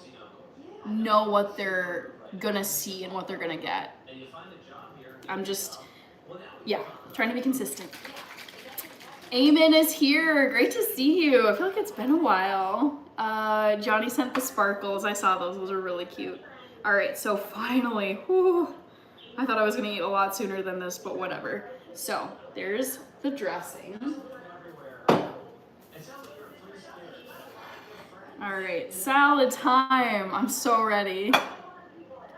know what they're gonna see and what they're gonna get. I'm just, trying to be consistent. Amen is here. Great to see you. I feel like it's been a while. Johnny sent the sparkles. I saw those. Those are really cute. All right, so finally, I thought I was gonna eat a lot sooner than this, but whatever. So there's the dressing. All right, salad time. I'm so ready.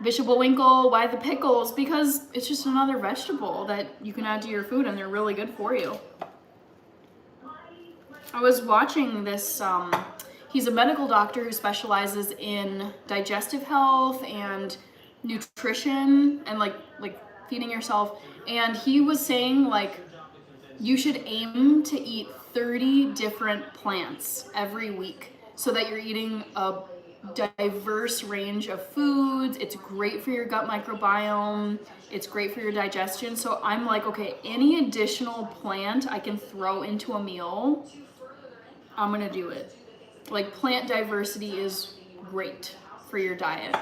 Bishop Winkle, why the pickles? Because it's just another vegetable that you can add to your food and they're really good for you. I was watching this, he's a medical doctor who specializes in digestive health and nutrition and like feeding yourself. And he was saying like, you should aim to eat 30 different plants every week so that you're eating a diverse range of foods. It's great for your gut microbiome. It's great for your digestion. So I'm like, okay, any additional plant I can throw into a meal, I'm gonna do it. Like, plant diversity is great for your diet,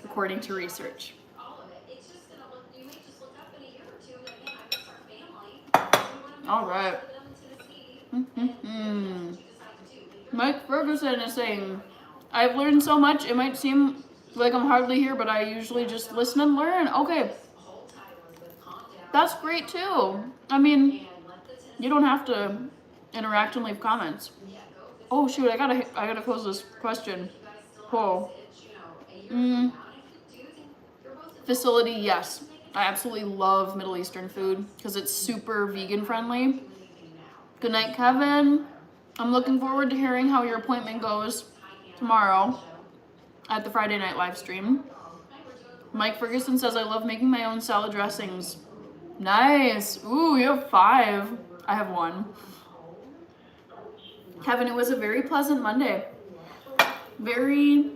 according to research. All right. Mike Ferguson is saying, I've learned so much, it might seem like I'm hardly here, but I usually just listen and learn. Okay. That's great too. I mean, you don't have to interact and leave comments. Oh shoot, I gotta close this question. Poll. Facility, yes. I absolutely love Middle Eastern food because it's super vegan friendly. Good night, Kevin. I'm looking forward to hearing how your appointment goes tomorrow at the Friday night live stream. Mike Ferguson says, I love making my own salad dressings. Nice. Ooh, you have 5. I have 1. Kevin, it was a very pleasant Monday. Very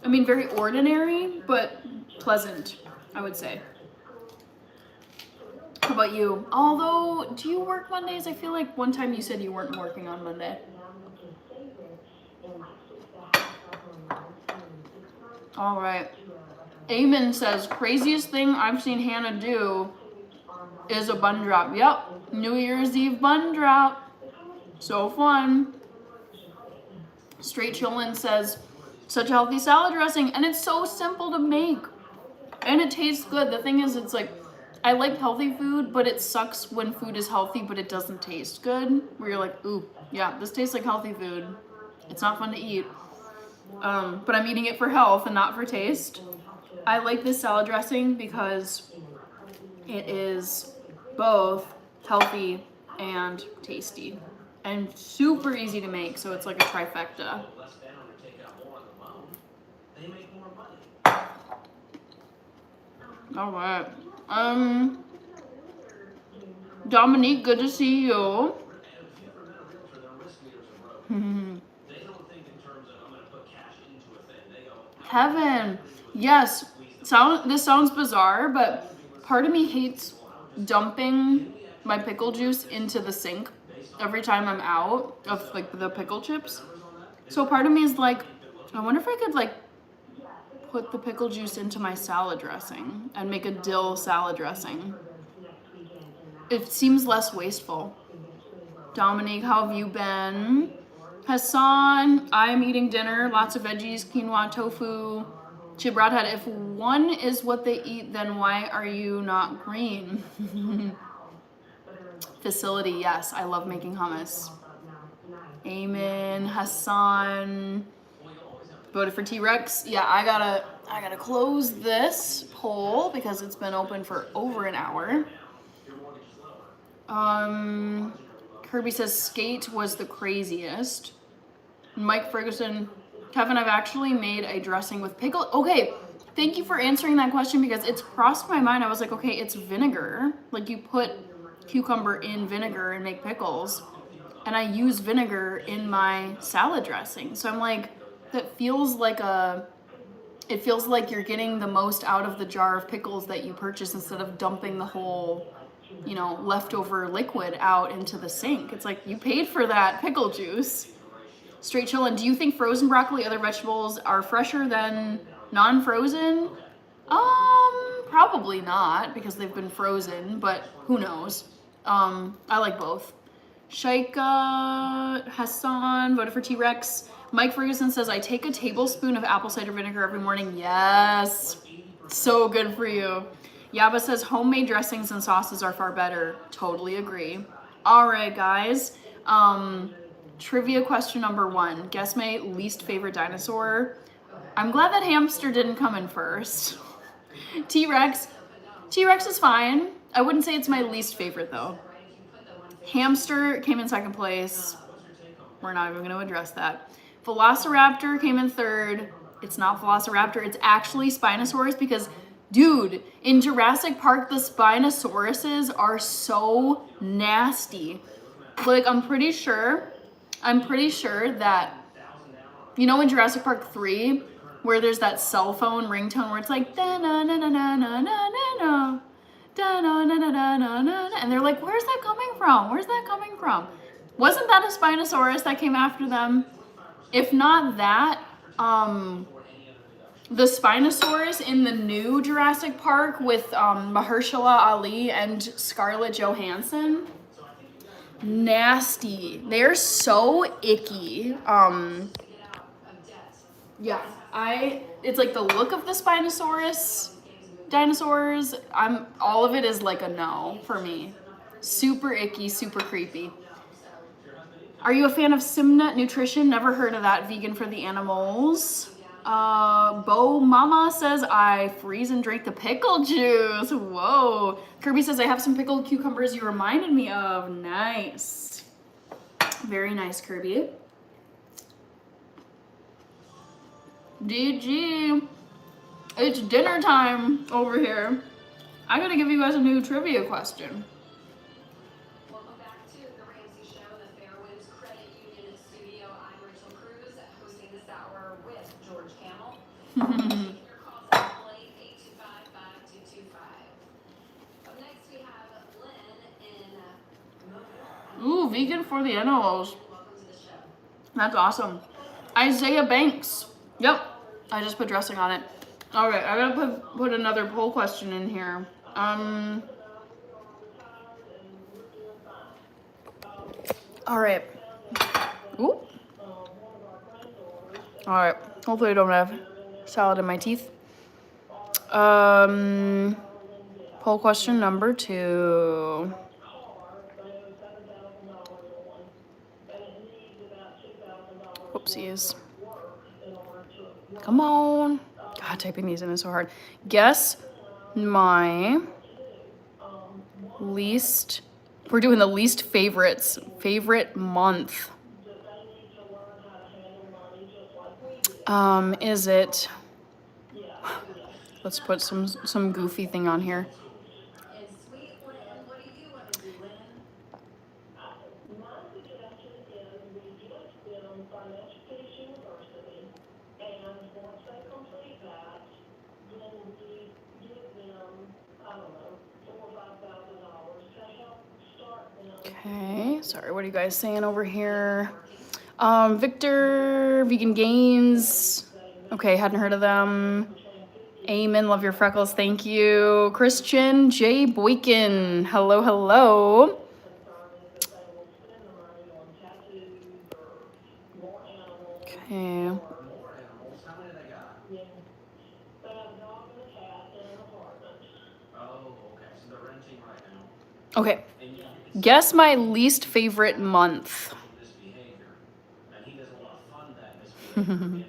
ordinary, but pleasant, I would say. How about you? Although, do you work Mondays? I feel like one time you said you weren't working on Monday. All right. Eamon says, craziest thing I've seen Hannah do is a bun drop. Yep, New Year's Eve bun drop. So fun. Straight Chillin says, such a healthy salad dressing, and it's so simple to make. And it tastes good. The thing is, it's like, I like healthy food, but it sucks when food is healthy, but it doesn't taste good. Where you're like, ooh, yeah, this tastes like healthy food. It's not fun to eat. But I'm eating it for health and not for taste. I like this salad dressing because it is both healthy and tasty. And super easy to make, so it's like a trifecta. All right. Dominique, good to see you. Kevin, yes. This sounds bizarre, but part of me hates dumping my pickle juice into the sink every time I'm out of like the pickle chips. So part of me is like, I wonder if I could like put the pickle juice into my salad dressing and make a dill salad dressing. It seems less wasteful. Dominique, how have you been? Hassan, I'm eating dinner, lots of veggies, quinoa, tofu, Chibradhead. If one is what they eat, then why are you not green? Facility, yes, I love making hummus. Amen, Hassan. Voted for T-Rex. Yeah, I gotta close this poll because it's been open for over an hour. Kirby says skate was the craziest. Mike Ferguson, Kevin, I've actually made a dressing with pickle. Okay, thank you for answering that question because it's crossed my mind. I was like, okay, it's vinegar. Like you put cucumber in vinegar and make pickles. And I use vinegar in my salad dressing. So I'm like, it feels like you're getting the most out of the jar of pickles that you purchase instead of dumping the whole, leftover liquid out into the sink. It's like you paid for that pickle juice. Straight chillin', do you think frozen broccoli, other vegetables are fresher than non-frozen? Probably not because they've been frozen, but who knows? I like both. Shaika Hassan voted for T-Rex. Mike Ferguson says, I take a tablespoon of apple cider vinegar every morning. Yes, so good for you. Yaba says, homemade dressings and sauces are far better. Totally agree. All right, guys. Trivia question number 1. Guess my least favorite dinosaur. I'm glad that hamster didn't come in first. T-Rex. T-Rex is fine. I wouldn't say it's my least favorite, though. Hamster came in second place. We're not even going to address that. Velociraptor came in third. It's not Velociraptor. It's actually Spinosaurus because, dude, in Jurassic Park, the Spinosauruses are so nasty. Like, I'm pretty sure that, in Jurassic Park 3, where there's that cell phone ringtone where it's like, da-na-na-na-na-na-na-na, da-na-na-na-na-na-na, and they're like, where's that coming from? Where's that coming from? Wasn't that a Spinosaurus that came after them? If not that, the Spinosaurus in the new Jurassic Park with Mahershala Ali and Scarlett Johansson, Nasty. They're so icky. Yeah, it's like the look of the Spinosaurus dinosaurs. All of it is like a no for me. Super icky, super creepy. Are you a fan of Simnut Nutrition? Never heard of that. Vegan for the animals. Bo Mama says I freeze and drink the pickle juice. Whoa. Kirby says I have some pickled cucumbers you reminded me of. Nice. Very nice, Kirby. DG. It's dinner time over here. I gotta give you guys a new trivia question. Welcome back to the Ramsey Show, the Fairwinds Credit Union Studio. I'm Rachel Cruz, hosting this hour with George Camel. Taking your calls at 825-5225. Up next, we have Lynn in Mobile. Ooh, vegan for the animals. Welcome to the show. That's awesome. Isaiah Banks. Yep, I just put dressing on it. All right, I gotta put another poll question in here. All right. Ooh. All right. Hopefully I don't have salad in my teeth. Poll question number 2. Whoopsies. Come on. God, typing these in is so hard. Guess my least. We're doing the least favorites. Favorite month. Is it? Let's put some goofy thing on here. And sweet Lynn, what do you want to do, Lynn? My suggestion is we get them Financial Peace University, and once they complete that, then we give them, I don't know, $4,000 or $5,000 to help start them. Okay. Sorry, what are you guys saying over here? Victor, Vegan Gains. Okay, hadn't heard of them. Amen, love your freckles, thank you. Christian J. Boykin, hello, hello. Okay. More animals. How many they got? They have a dog and a cat in an apartment. Oh, okay. So they're renting right now. Okay. And you can Guess my least favorite month. see misbehavior. And he doesn't want to fund that misbehavior.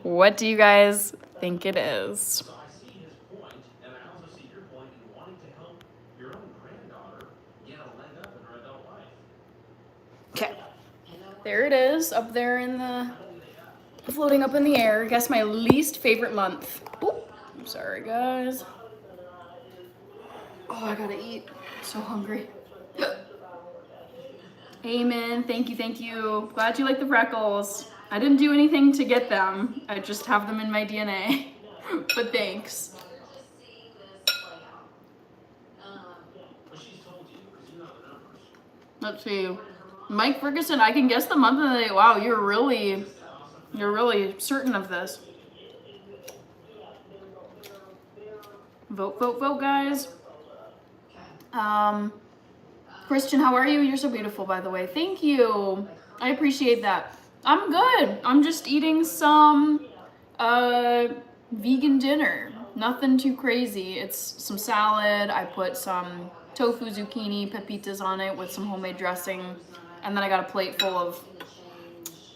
What do you guys think it is? So I see his point, and I also see your point in wanting to help your own granddaughter get a leg up in her adult life. Okay. There it is, up there in the, floating up in the air. Guess my least favorite month. Ooh, I'm sorry, guys. Oh, I gotta eat. I'm so hungry. Amen. Thank you, thank you. Glad you like the freckles. I didn't do anything to get them. I just have them in my DNA. But thanks. You're just seeing this play out. But she's told you, because you know the numbers. Let's see. Mike Ferguson, I can guess the month and the day. Wow, you're really certain of this. Vote, vote, vote, guys. Christian, how are you? You're so beautiful, by the way. Thank you. I appreciate that. I'm good. I'm just eating some vegan dinner. Nothing too crazy. It's some salad. I put some tofu, zucchini, pepitas on it with some homemade dressing. And then I got a plate full of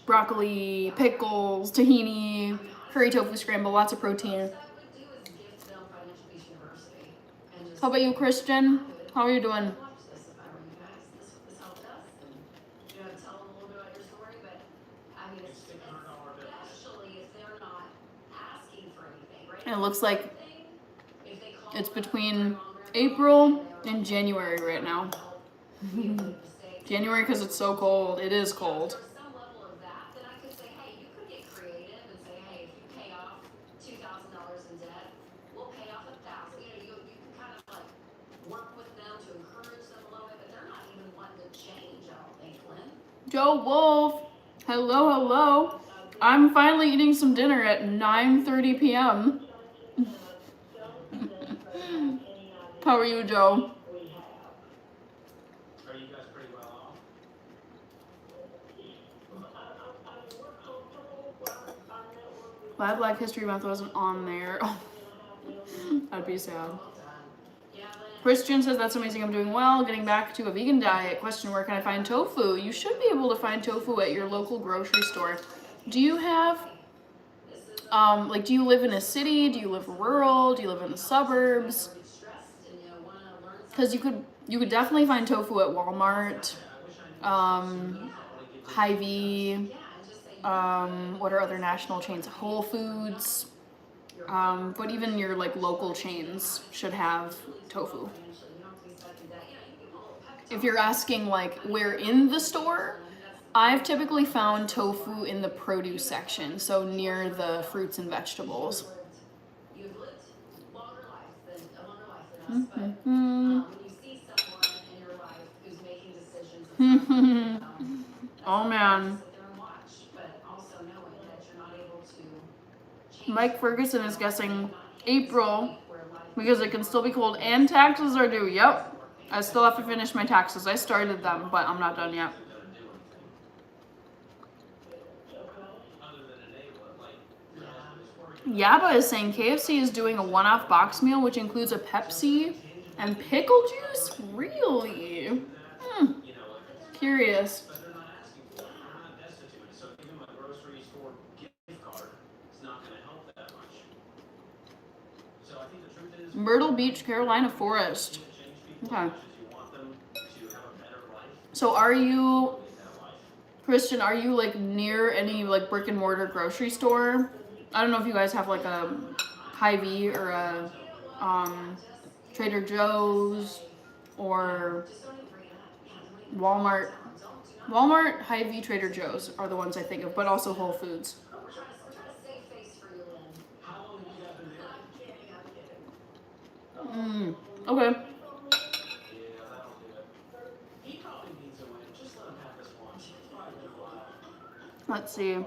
broccoli, pickles, tahini, curry tofu scramble, lots of protein. What I would do is gift them Financial Peace University. And just How about you, Christian? How are you doing? watch this if I were you guys. This helped us. And you know, tell them a little bit about your story. But I mean, especially if they're not asking for anything, right? It looks like If they call it's them between longer, April and January right now. you make a mistake. January because it's so cold. It is cold. For some level of that, then I could say, hey, you could get creative and say, hey, if you pay off $2,000 in debt, we'll pay off $1,000. You know, you can kind of like work with them to encourage them a little bit, but they're not even wanting to change, I don't think, Lynn. Joe Wolf, hello, hello. I'm finally eating some dinner at 9:30 p.m. How are you, Joe? Are you guys pretty well off? Glad Black History Month wasn't on there. Oh, that'd be sad. Christian says, that's amazing, I'm doing well. Getting back to a vegan diet. Question, where can I find tofu? You should be able to find tofu at your local grocery store. Do you have, like, do you live in a city? Do you live rural? Do you live in the suburbs? Because you could definitely find tofu at Walmart, Hy-Vee, what are other national chains? Whole Foods. But even your like local chains should have tofu. If you're asking like where in the store, I've typically found tofu in the produce section, so near the fruits and vegetables. Oh man. Mike Ferguson is guessing April because it can still be cold and taxes are due. Yep. I still have to finish my taxes. I started them, but I'm not done yet. Yaba is saying KFC is doing a one-off box meal which includes a Pepsi and pickle juice? Really? Curious. Myrtle Beach, Carolina Forest. Okay. So are you, Christian, are you like near any like brick and mortar grocery store? I don't know if you guys have like a Hy-Vee or a Trader Joe's or Walmart. Walmart, Hy-Vee, Trader Joe's are the ones I think of, but also Whole Foods. Okay. Let's see.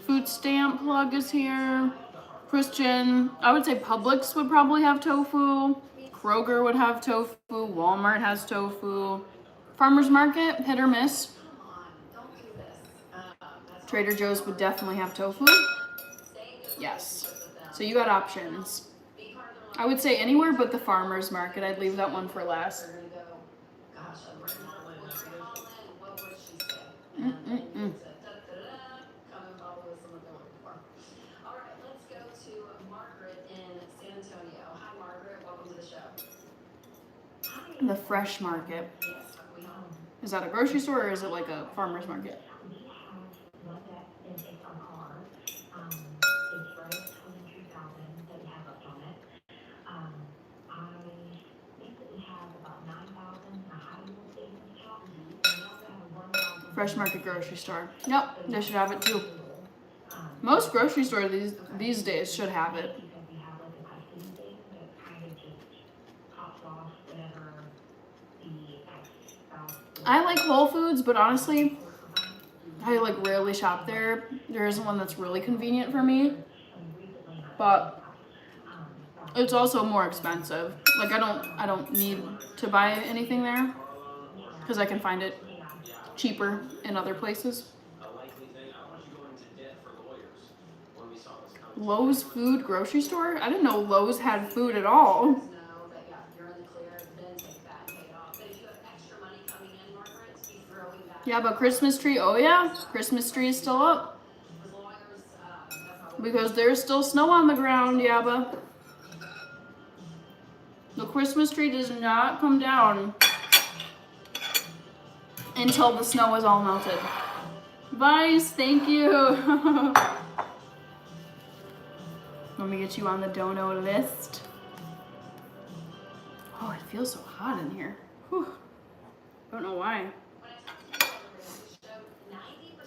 Food stamp plug is here. Christian, I would say Publix would probably have tofu. Kroger would have tofu. Walmart has tofu. Farmer's Market, hit or miss. Trader Joe's would definitely have tofu. Yes. So you got options. I would say anywhere but the Farmer's Market. I'd leave that one for last. The Fresh Market. Is that a grocery store or is it like a farmer's market? Fresh Market grocery store. Yep, they should have it too. Most grocery stores these days should have it. I like Whole Foods, but honestly, I like rarely shop there. There isn't one that's really convenient for me, but it's also more expensive. Like I don't need to buy anything there because I can find it cheaper in other places. Lowe's food grocery store? I didn't know Lowe's had food at all. Yeah, but Christmas tree, oh yeah, Christmas tree is still up. Because there's still snow on the ground, Yabba. The Christmas tree does not come down until the snow is all melted. Vice, thank you. Let me get you on the dono list. Oh, it feels so hot in here. Whew. Don't know why.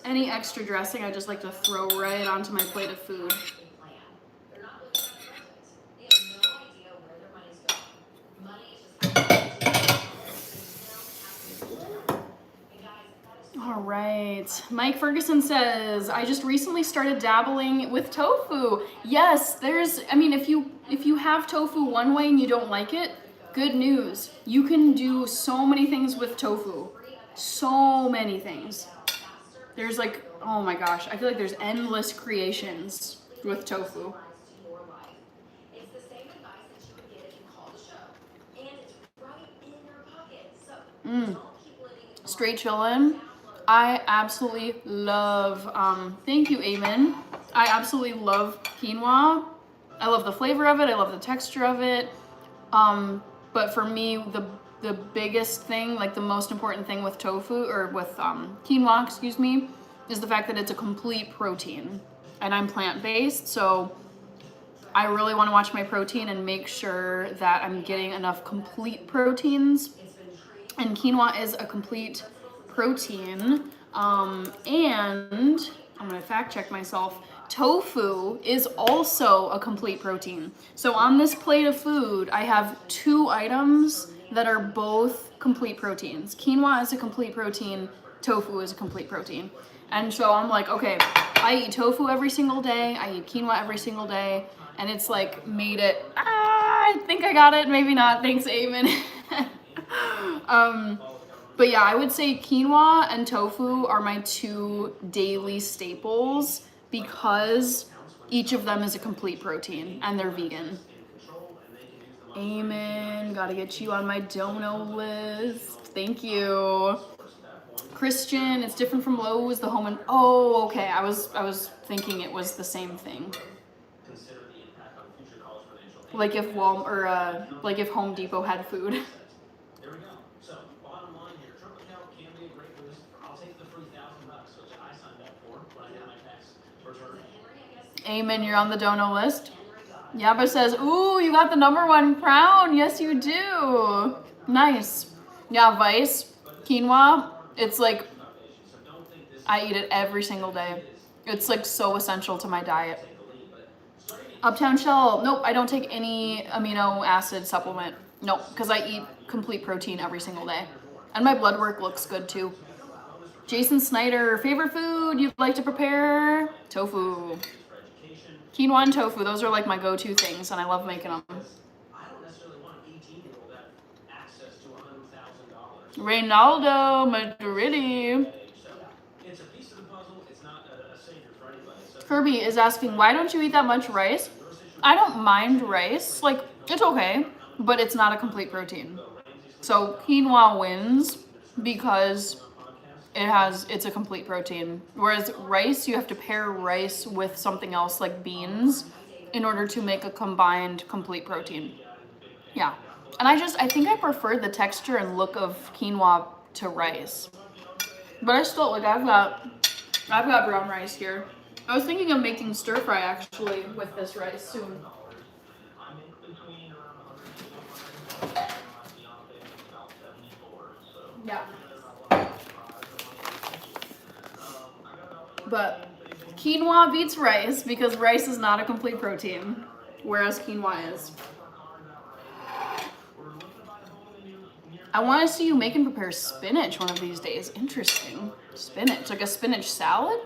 Any extra dressing, I just like to throw right onto my plate of food. All right. Mike Ferguson says, I just recently started dabbling with tofu. Yes, I mean, if you have tofu one way and you don't like it, good news. You can do so many things with tofu. So many things. There's like, oh my gosh, I feel like there's endless creations with tofu. To your life. It's the same advice that you would get if you called the show. And it's right in your pocket. So don't keep living in Straight chillin'. I absolutely love, thank you, Amen. I absolutely love quinoa. I love the flavor of it. I love the texture of it. But for me, the biggest thing, like the most important thing with tofu, or with quinoa, excuse me, is the fact that it's a complete protein. And I'm plant-based, so I really want to watch my protein and make sure that I'm getting enough complete proteins. And quinoa is a complete protein. And I'm gonna fact check myself. Tofu is also a complete protein. So on this plate of food, I have 2 items that are both complete proteins. Quinoa is a complete protein, tofu is a complete protein. And so I'm like, okay, I eat tofu every single day, I eat quinoa every single day, and it's like made it, I think I got it, maybe not, thanks, Amen. But yeah, I would say quinoa and tofu are my 2 daily staples because each of them is a complete protein and they're vegan. Amen. Gotta get you on my dono list. Thank you. Christian, it's different from Lowe's, the home and oh, okay. I was thinking it was the same thing. Like if like if Home Depot had food. There we go. So, bottom line here, triple count can be a great boost. I'll take the $3,000, which I signed up for when I did my tax return. Amen, you're on the dono list. Yaba says, ooh, you got the #1 crown. Yes, you do. Nice. Yeah, Vice, quinoa, it's like, I eat it every single day. It's like so essential to my diet. Uptown Shell, nope, I don't take any amino acid supplement. Nope, because I eat complete protein every single day. And my blood work looks good too. Jason Snyder, favorite food you'd like to prepare? Tofu. Quinoa and tofu, those are like my go-to things, and I love making them. I don't necessarily want an 18-year-old to have access to $100,000. Reynaldo Madridi. It's a piece of the puzzle. It's not a savior for anybody. So Kirby is asking, why don't you eat that much rice? I don't mind rice. Like, it's okay, but it's not a complete protein. So quinoa wins because it's a complete protein. Whereas rice, you have to pair rice with something else like beans in order to make a combined complete protein. Yeah. And I think I prefer the texture and look of quinoa to rice. But I still, like, I've got brown rice here. I was thinking of making stir fry actually with this rice soon. Yeah. But quinoa beats rice because rice is not a complete protein, whereas quinoa is. I want to see you make and prepare spinach one of these days. Interesting. Spinach, like a spinach salad?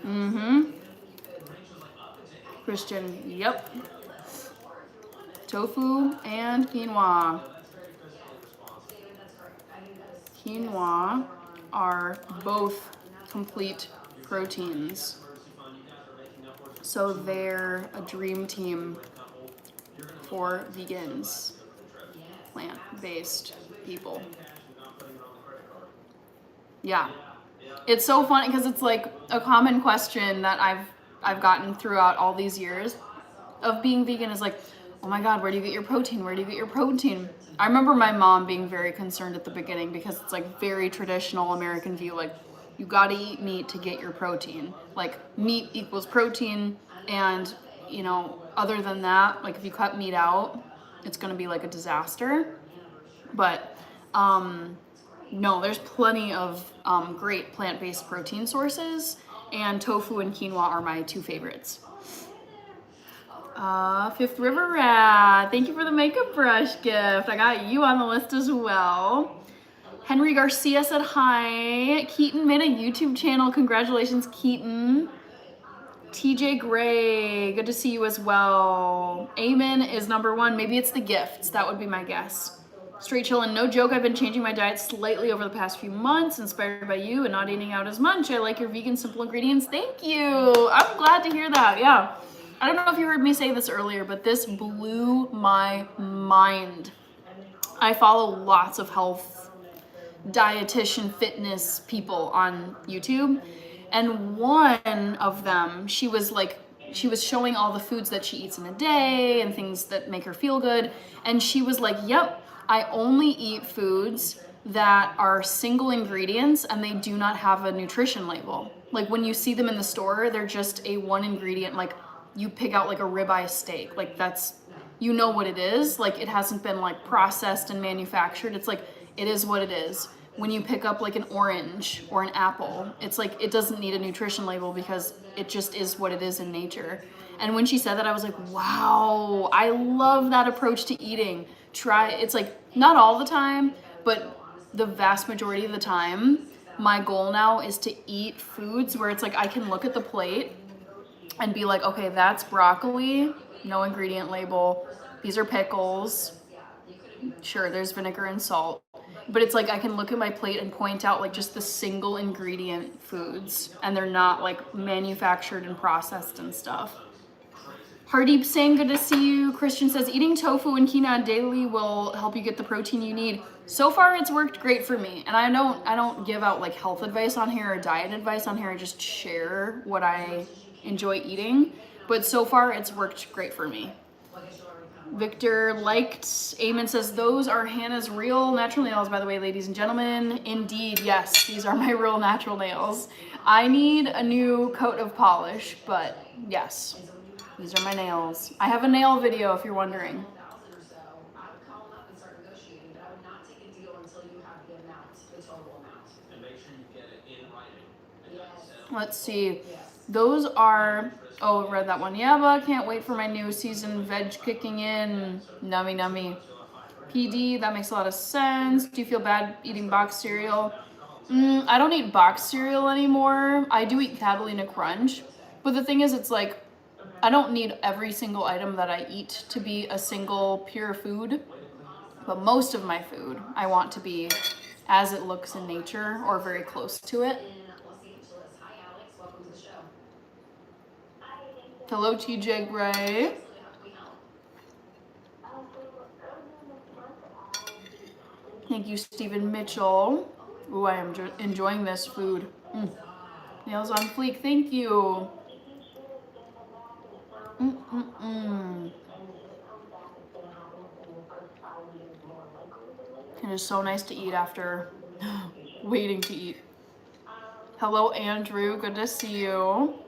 Mm-hmm. Christian, yep. Tofu and quinoa. Quinoa are both complete proteins. So they're a dream team for vegans, plant-based people. Yeah. It's so funny because it's like a common question that I've gotten throughout all these years of being vegan is like, oh my God, where do you get your protein? Where do you get your protein? I remember my mom being very concerned at the beginning because it's like very traditional American view, like you gotta eat meat to get your protein. Like meat equals protein, and you know, other than that, like if you cut meat out, it's gonna be like a disaster. But no, there's plenty of great plant-based protein sources, and tofu and quinoa are my 2 favorites. Fifth River Rat, thank you for the makeup brush gift. I got you on the list as well. Henry Garcia said hi. Keaton made a YouTube channel. Congratulations, Keaton. TJ Gray, good to see you as well. Amen is #1. Maybe it's the gifts. That would be my guess. Straight chillin', no joke, I've been changing my diet slightly over the past few months, inspired by you and not eating out as much. I like your vegan simple ingredients. Thank you. I'm glad to hear that. Yeah. I don't know if you heard me say this earlier, but this blew my mind. I follow lots of health, dietitian, fitness people on YouTube, and one of them, she was showing all the foods that she eats in a day and things that make her feel good, and she was like, yep, I only eat foods that are single ingredients and they do not have a nutrition label. Like when you see them in the store, they're just a one ingredient, like you pick out like a ribeye steak, like that's, you know what it is, like it hasn't been like processed and manufactured. It's like, it is what it is. When you pick up like an orange or an apple, it's like, it doesn't need a nutrition label because it just is what it is in nature. And when she said that, I was like, wow, I love that approach to eating. It's like, not all the time, but the vast majority of the time, my goal now is to eat foods where it's like, I can look at the plate and be like, okay, that's broccoli, no ingredient label. These are pickles. Sure, there's vinegar and salt. But it's like I can look at my plate and point out like just the single ingredient foods, and they're not like manufactured and processed and stuff. Hardeep saying good to see you. Christian says eating tofu and quinoa daily will help you get the protein you need. So far it's worked great for me. And I don't give out like health advice on here or diet advice on here. I just share what I enjoy eating. But so far it's worked great for me. Victor liked, Eamon says, those are Hannah's real natural nails, by the way, ladies and gentlemen. Indeed, yes, these are my real natural nails. I need a new coat of polish, but yes, these are my nails. I have a nail video if you're wondering. Let's see. Those are, oh, read that one. Yeah, but I can't wait for my new season veg kicking in. Nummy, nummy. PD, that makes a lot of sense. Do you feel bad eating boxed cereal? I don't eat boxed cereal anymore. I do eat Catalina Crunch. But the thing is, it's like, I don't need every single item that I eat to be a single pure food. But most of my food, I want to be as it looks in nature or very close to it. Hello, TJ Gray. Thank you, Stephen Mitchell. Ooh, I am enjoying this food. Nails on fleek, thank you. It is so nice to eat after waiting to eat. Hello, Andrew. Good to see you.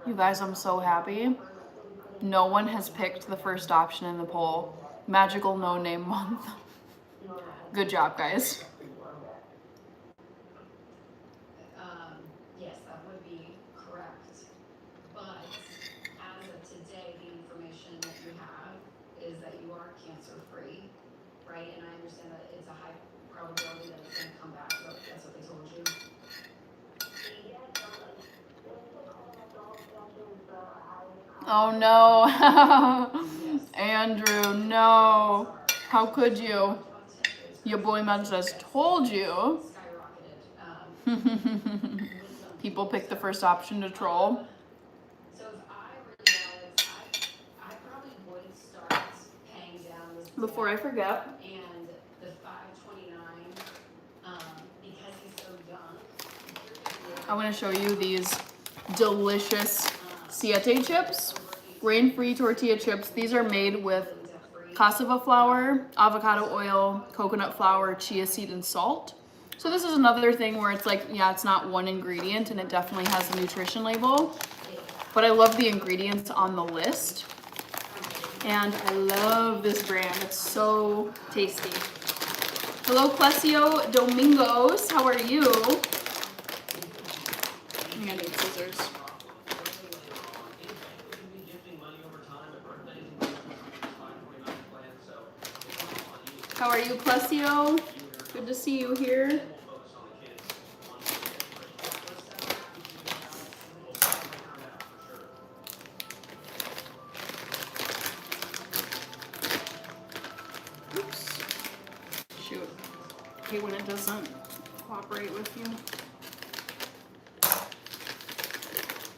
You guys, I'm so happy. No one has picked the first option in the poll. Magical No Name Month. Good job, guys. Yes, that would be correct. But as of today, the information that you have is that you are cancer-free, right? And I understand that it's a high probability that it's going to come back. So that's what they told you. Oh no. Andrew, no. How could you? Your boy man says, told you. People pick the first option to troll. So if I were Alex, I probably would start paying down this Before I forget, and the 529 because he's so young. I want to show you these delicious Siete chips, grain-free tortilla chips. These are made with cassava flour, avocado oil, coconut flour, chia seed, and salt. So this is another thing where it's like, yeah, it's not one ingredient and it definitely has a nutrition label, but I love the ingredients on the list. And I love this brand. It's so tasty. Hello, Clesio Domingos. How are you? I'm gonna need scissors. How are you, Plessio? Good to see you here. Oops. Shoot. I hate when it doesn't cooperate with you.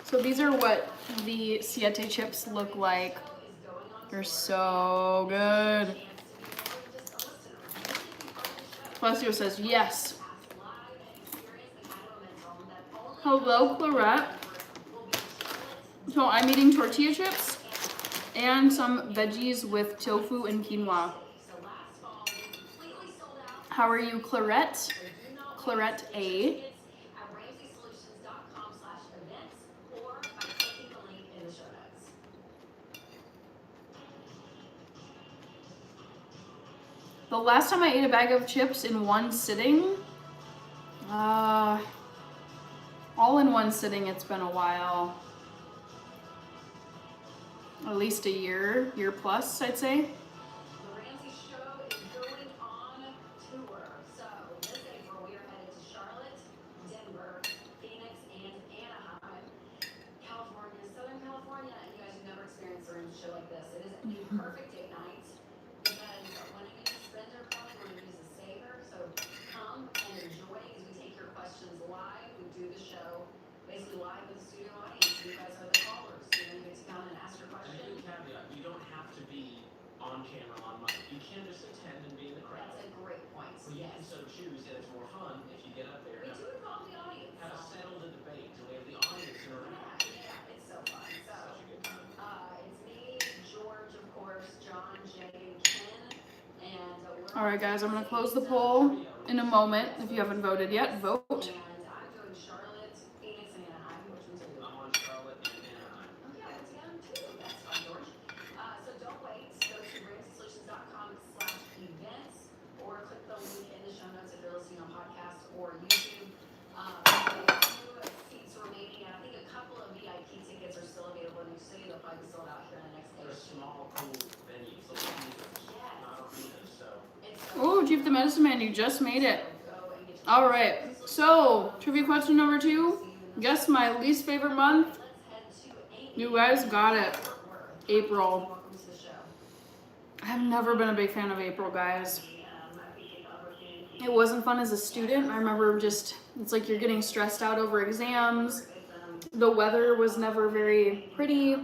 So these are what the Siete chips look like. They're so good. Plessio says yes. Hello, Clarette. So I'm eating tortilla chips and some veggies with tofu and quinoa. How are you, Clarette? Clarette A. The last time I ate a bag of chips in one sitting, all in one sitting, it's been a while. At least a year plus, I'd say. All right, guys, I'm going to close the poll in a moment. If you haven't voted yet, vote. Oh, Chief the Medicine Man, you just made it. All right, so trivia question number 2. Guess my least favorite month. You guys got it. April. I have never been a big fan of April, guys. It wasn't fun as a student. I remember it's like you're getting stressed out over exams. The weather was never very pretty.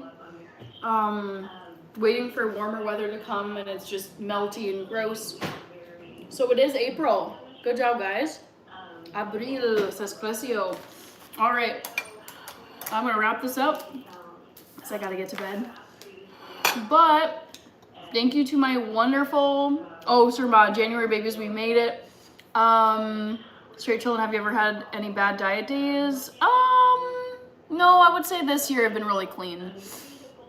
Waiting for warmer weather to come and it's just melty and gross. So it is April. Good job, guys. Abril, says Plessio. All right, I'm gonna wrap this up because I gotta get to bed. But thank you to my wonderful, January babies, we made it. Straight children, have you ever had any bad diet days? No, I would say this year I've been really clean.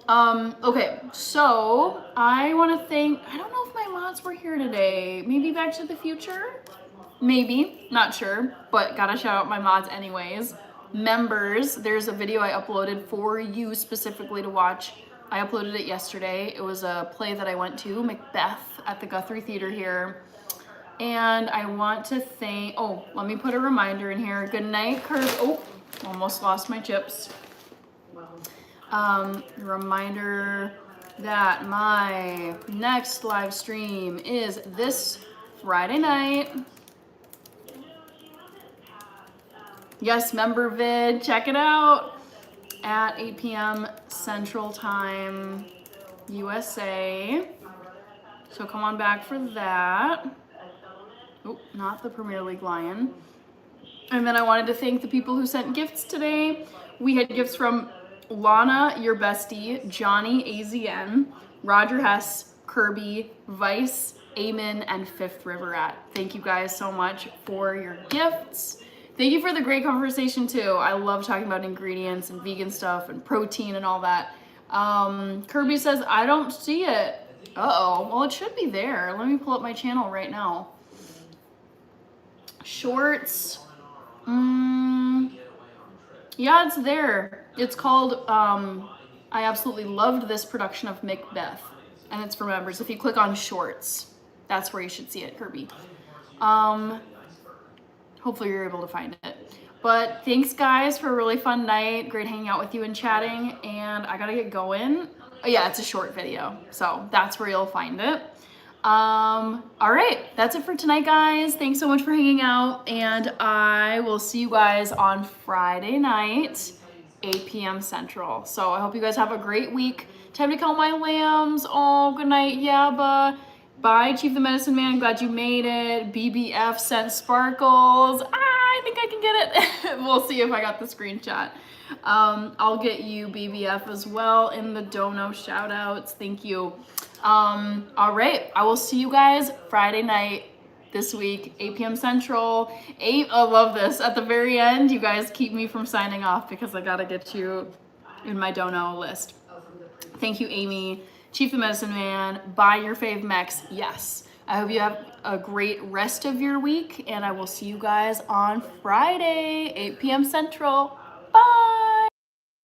Okay, so I want to thank, I don't know if my mods were here today. Maybe Back to the Future? Maybe, not sure, but gotta shout out my mods anyways. Members, there's a video I uploaded for you specifically to watch. I uploaded it yesterday. It was a play that I went to, Macbeth, at the Guthrie Theater here. And I want to thank, let me put a reminder in here. Good night, Kurt. Almost lost my chips. Reminder that my next live stream is this Friday night. Yes, member vid, check it out at 8 p.m. Central Time, USA. So come on back for that. Not the Premier League Lion. And then I wanted to thank the people who sent gifts today. We had gifts from Lana, your bestie, Johnny, AZN, Roger Hess, Kirby, Vice, Eamon, and Fifth River Rat. Thank you guys so much for your gifts. Thank you for the great conversation too. I love talking about ingredients and vegan stuff and protein and all that. Kirby says, I don't see it. Well, it should be there. Let me pull up my channel right now. Shorts. Yeah, it's there. It's called, I absolutely loved this production of Macbeth. And it's for members. If you click on shorts, That's where you should see it, Kirby. Hopefully you're able to find it. But thanks guys for a really fun night. Great hanging out with you and chatting. And I gotta get going. Oh, yeah, it's a short video. So that's where you'll find it. All right, that's it for tonight, guys. Thanks so much for hanging out. And I will see you guys on Friday night, 8 p.m. Central. So I hope you guys have a great week. Time to count my lambs. Oh, good night, Yabba. Bye, Chief the Medicine Man. Glad you made it. BBF sent sparkles. I think I can get it. We'll see if I got the screenshot. I'll get you BBF as well in the dono shout outs. Thank you. All right. I will see you guys Friday night this week, 8 p.m. Central. I love this. At the very end, you guys keep me from signing off because I got to get you in my dono list. Thank you, Amy. Chief the Medicine Man, buy your fave mechs, yes. I hope you have a great rest of your week, and I will see you guys on Friday, 8 p.m. Central. Bye!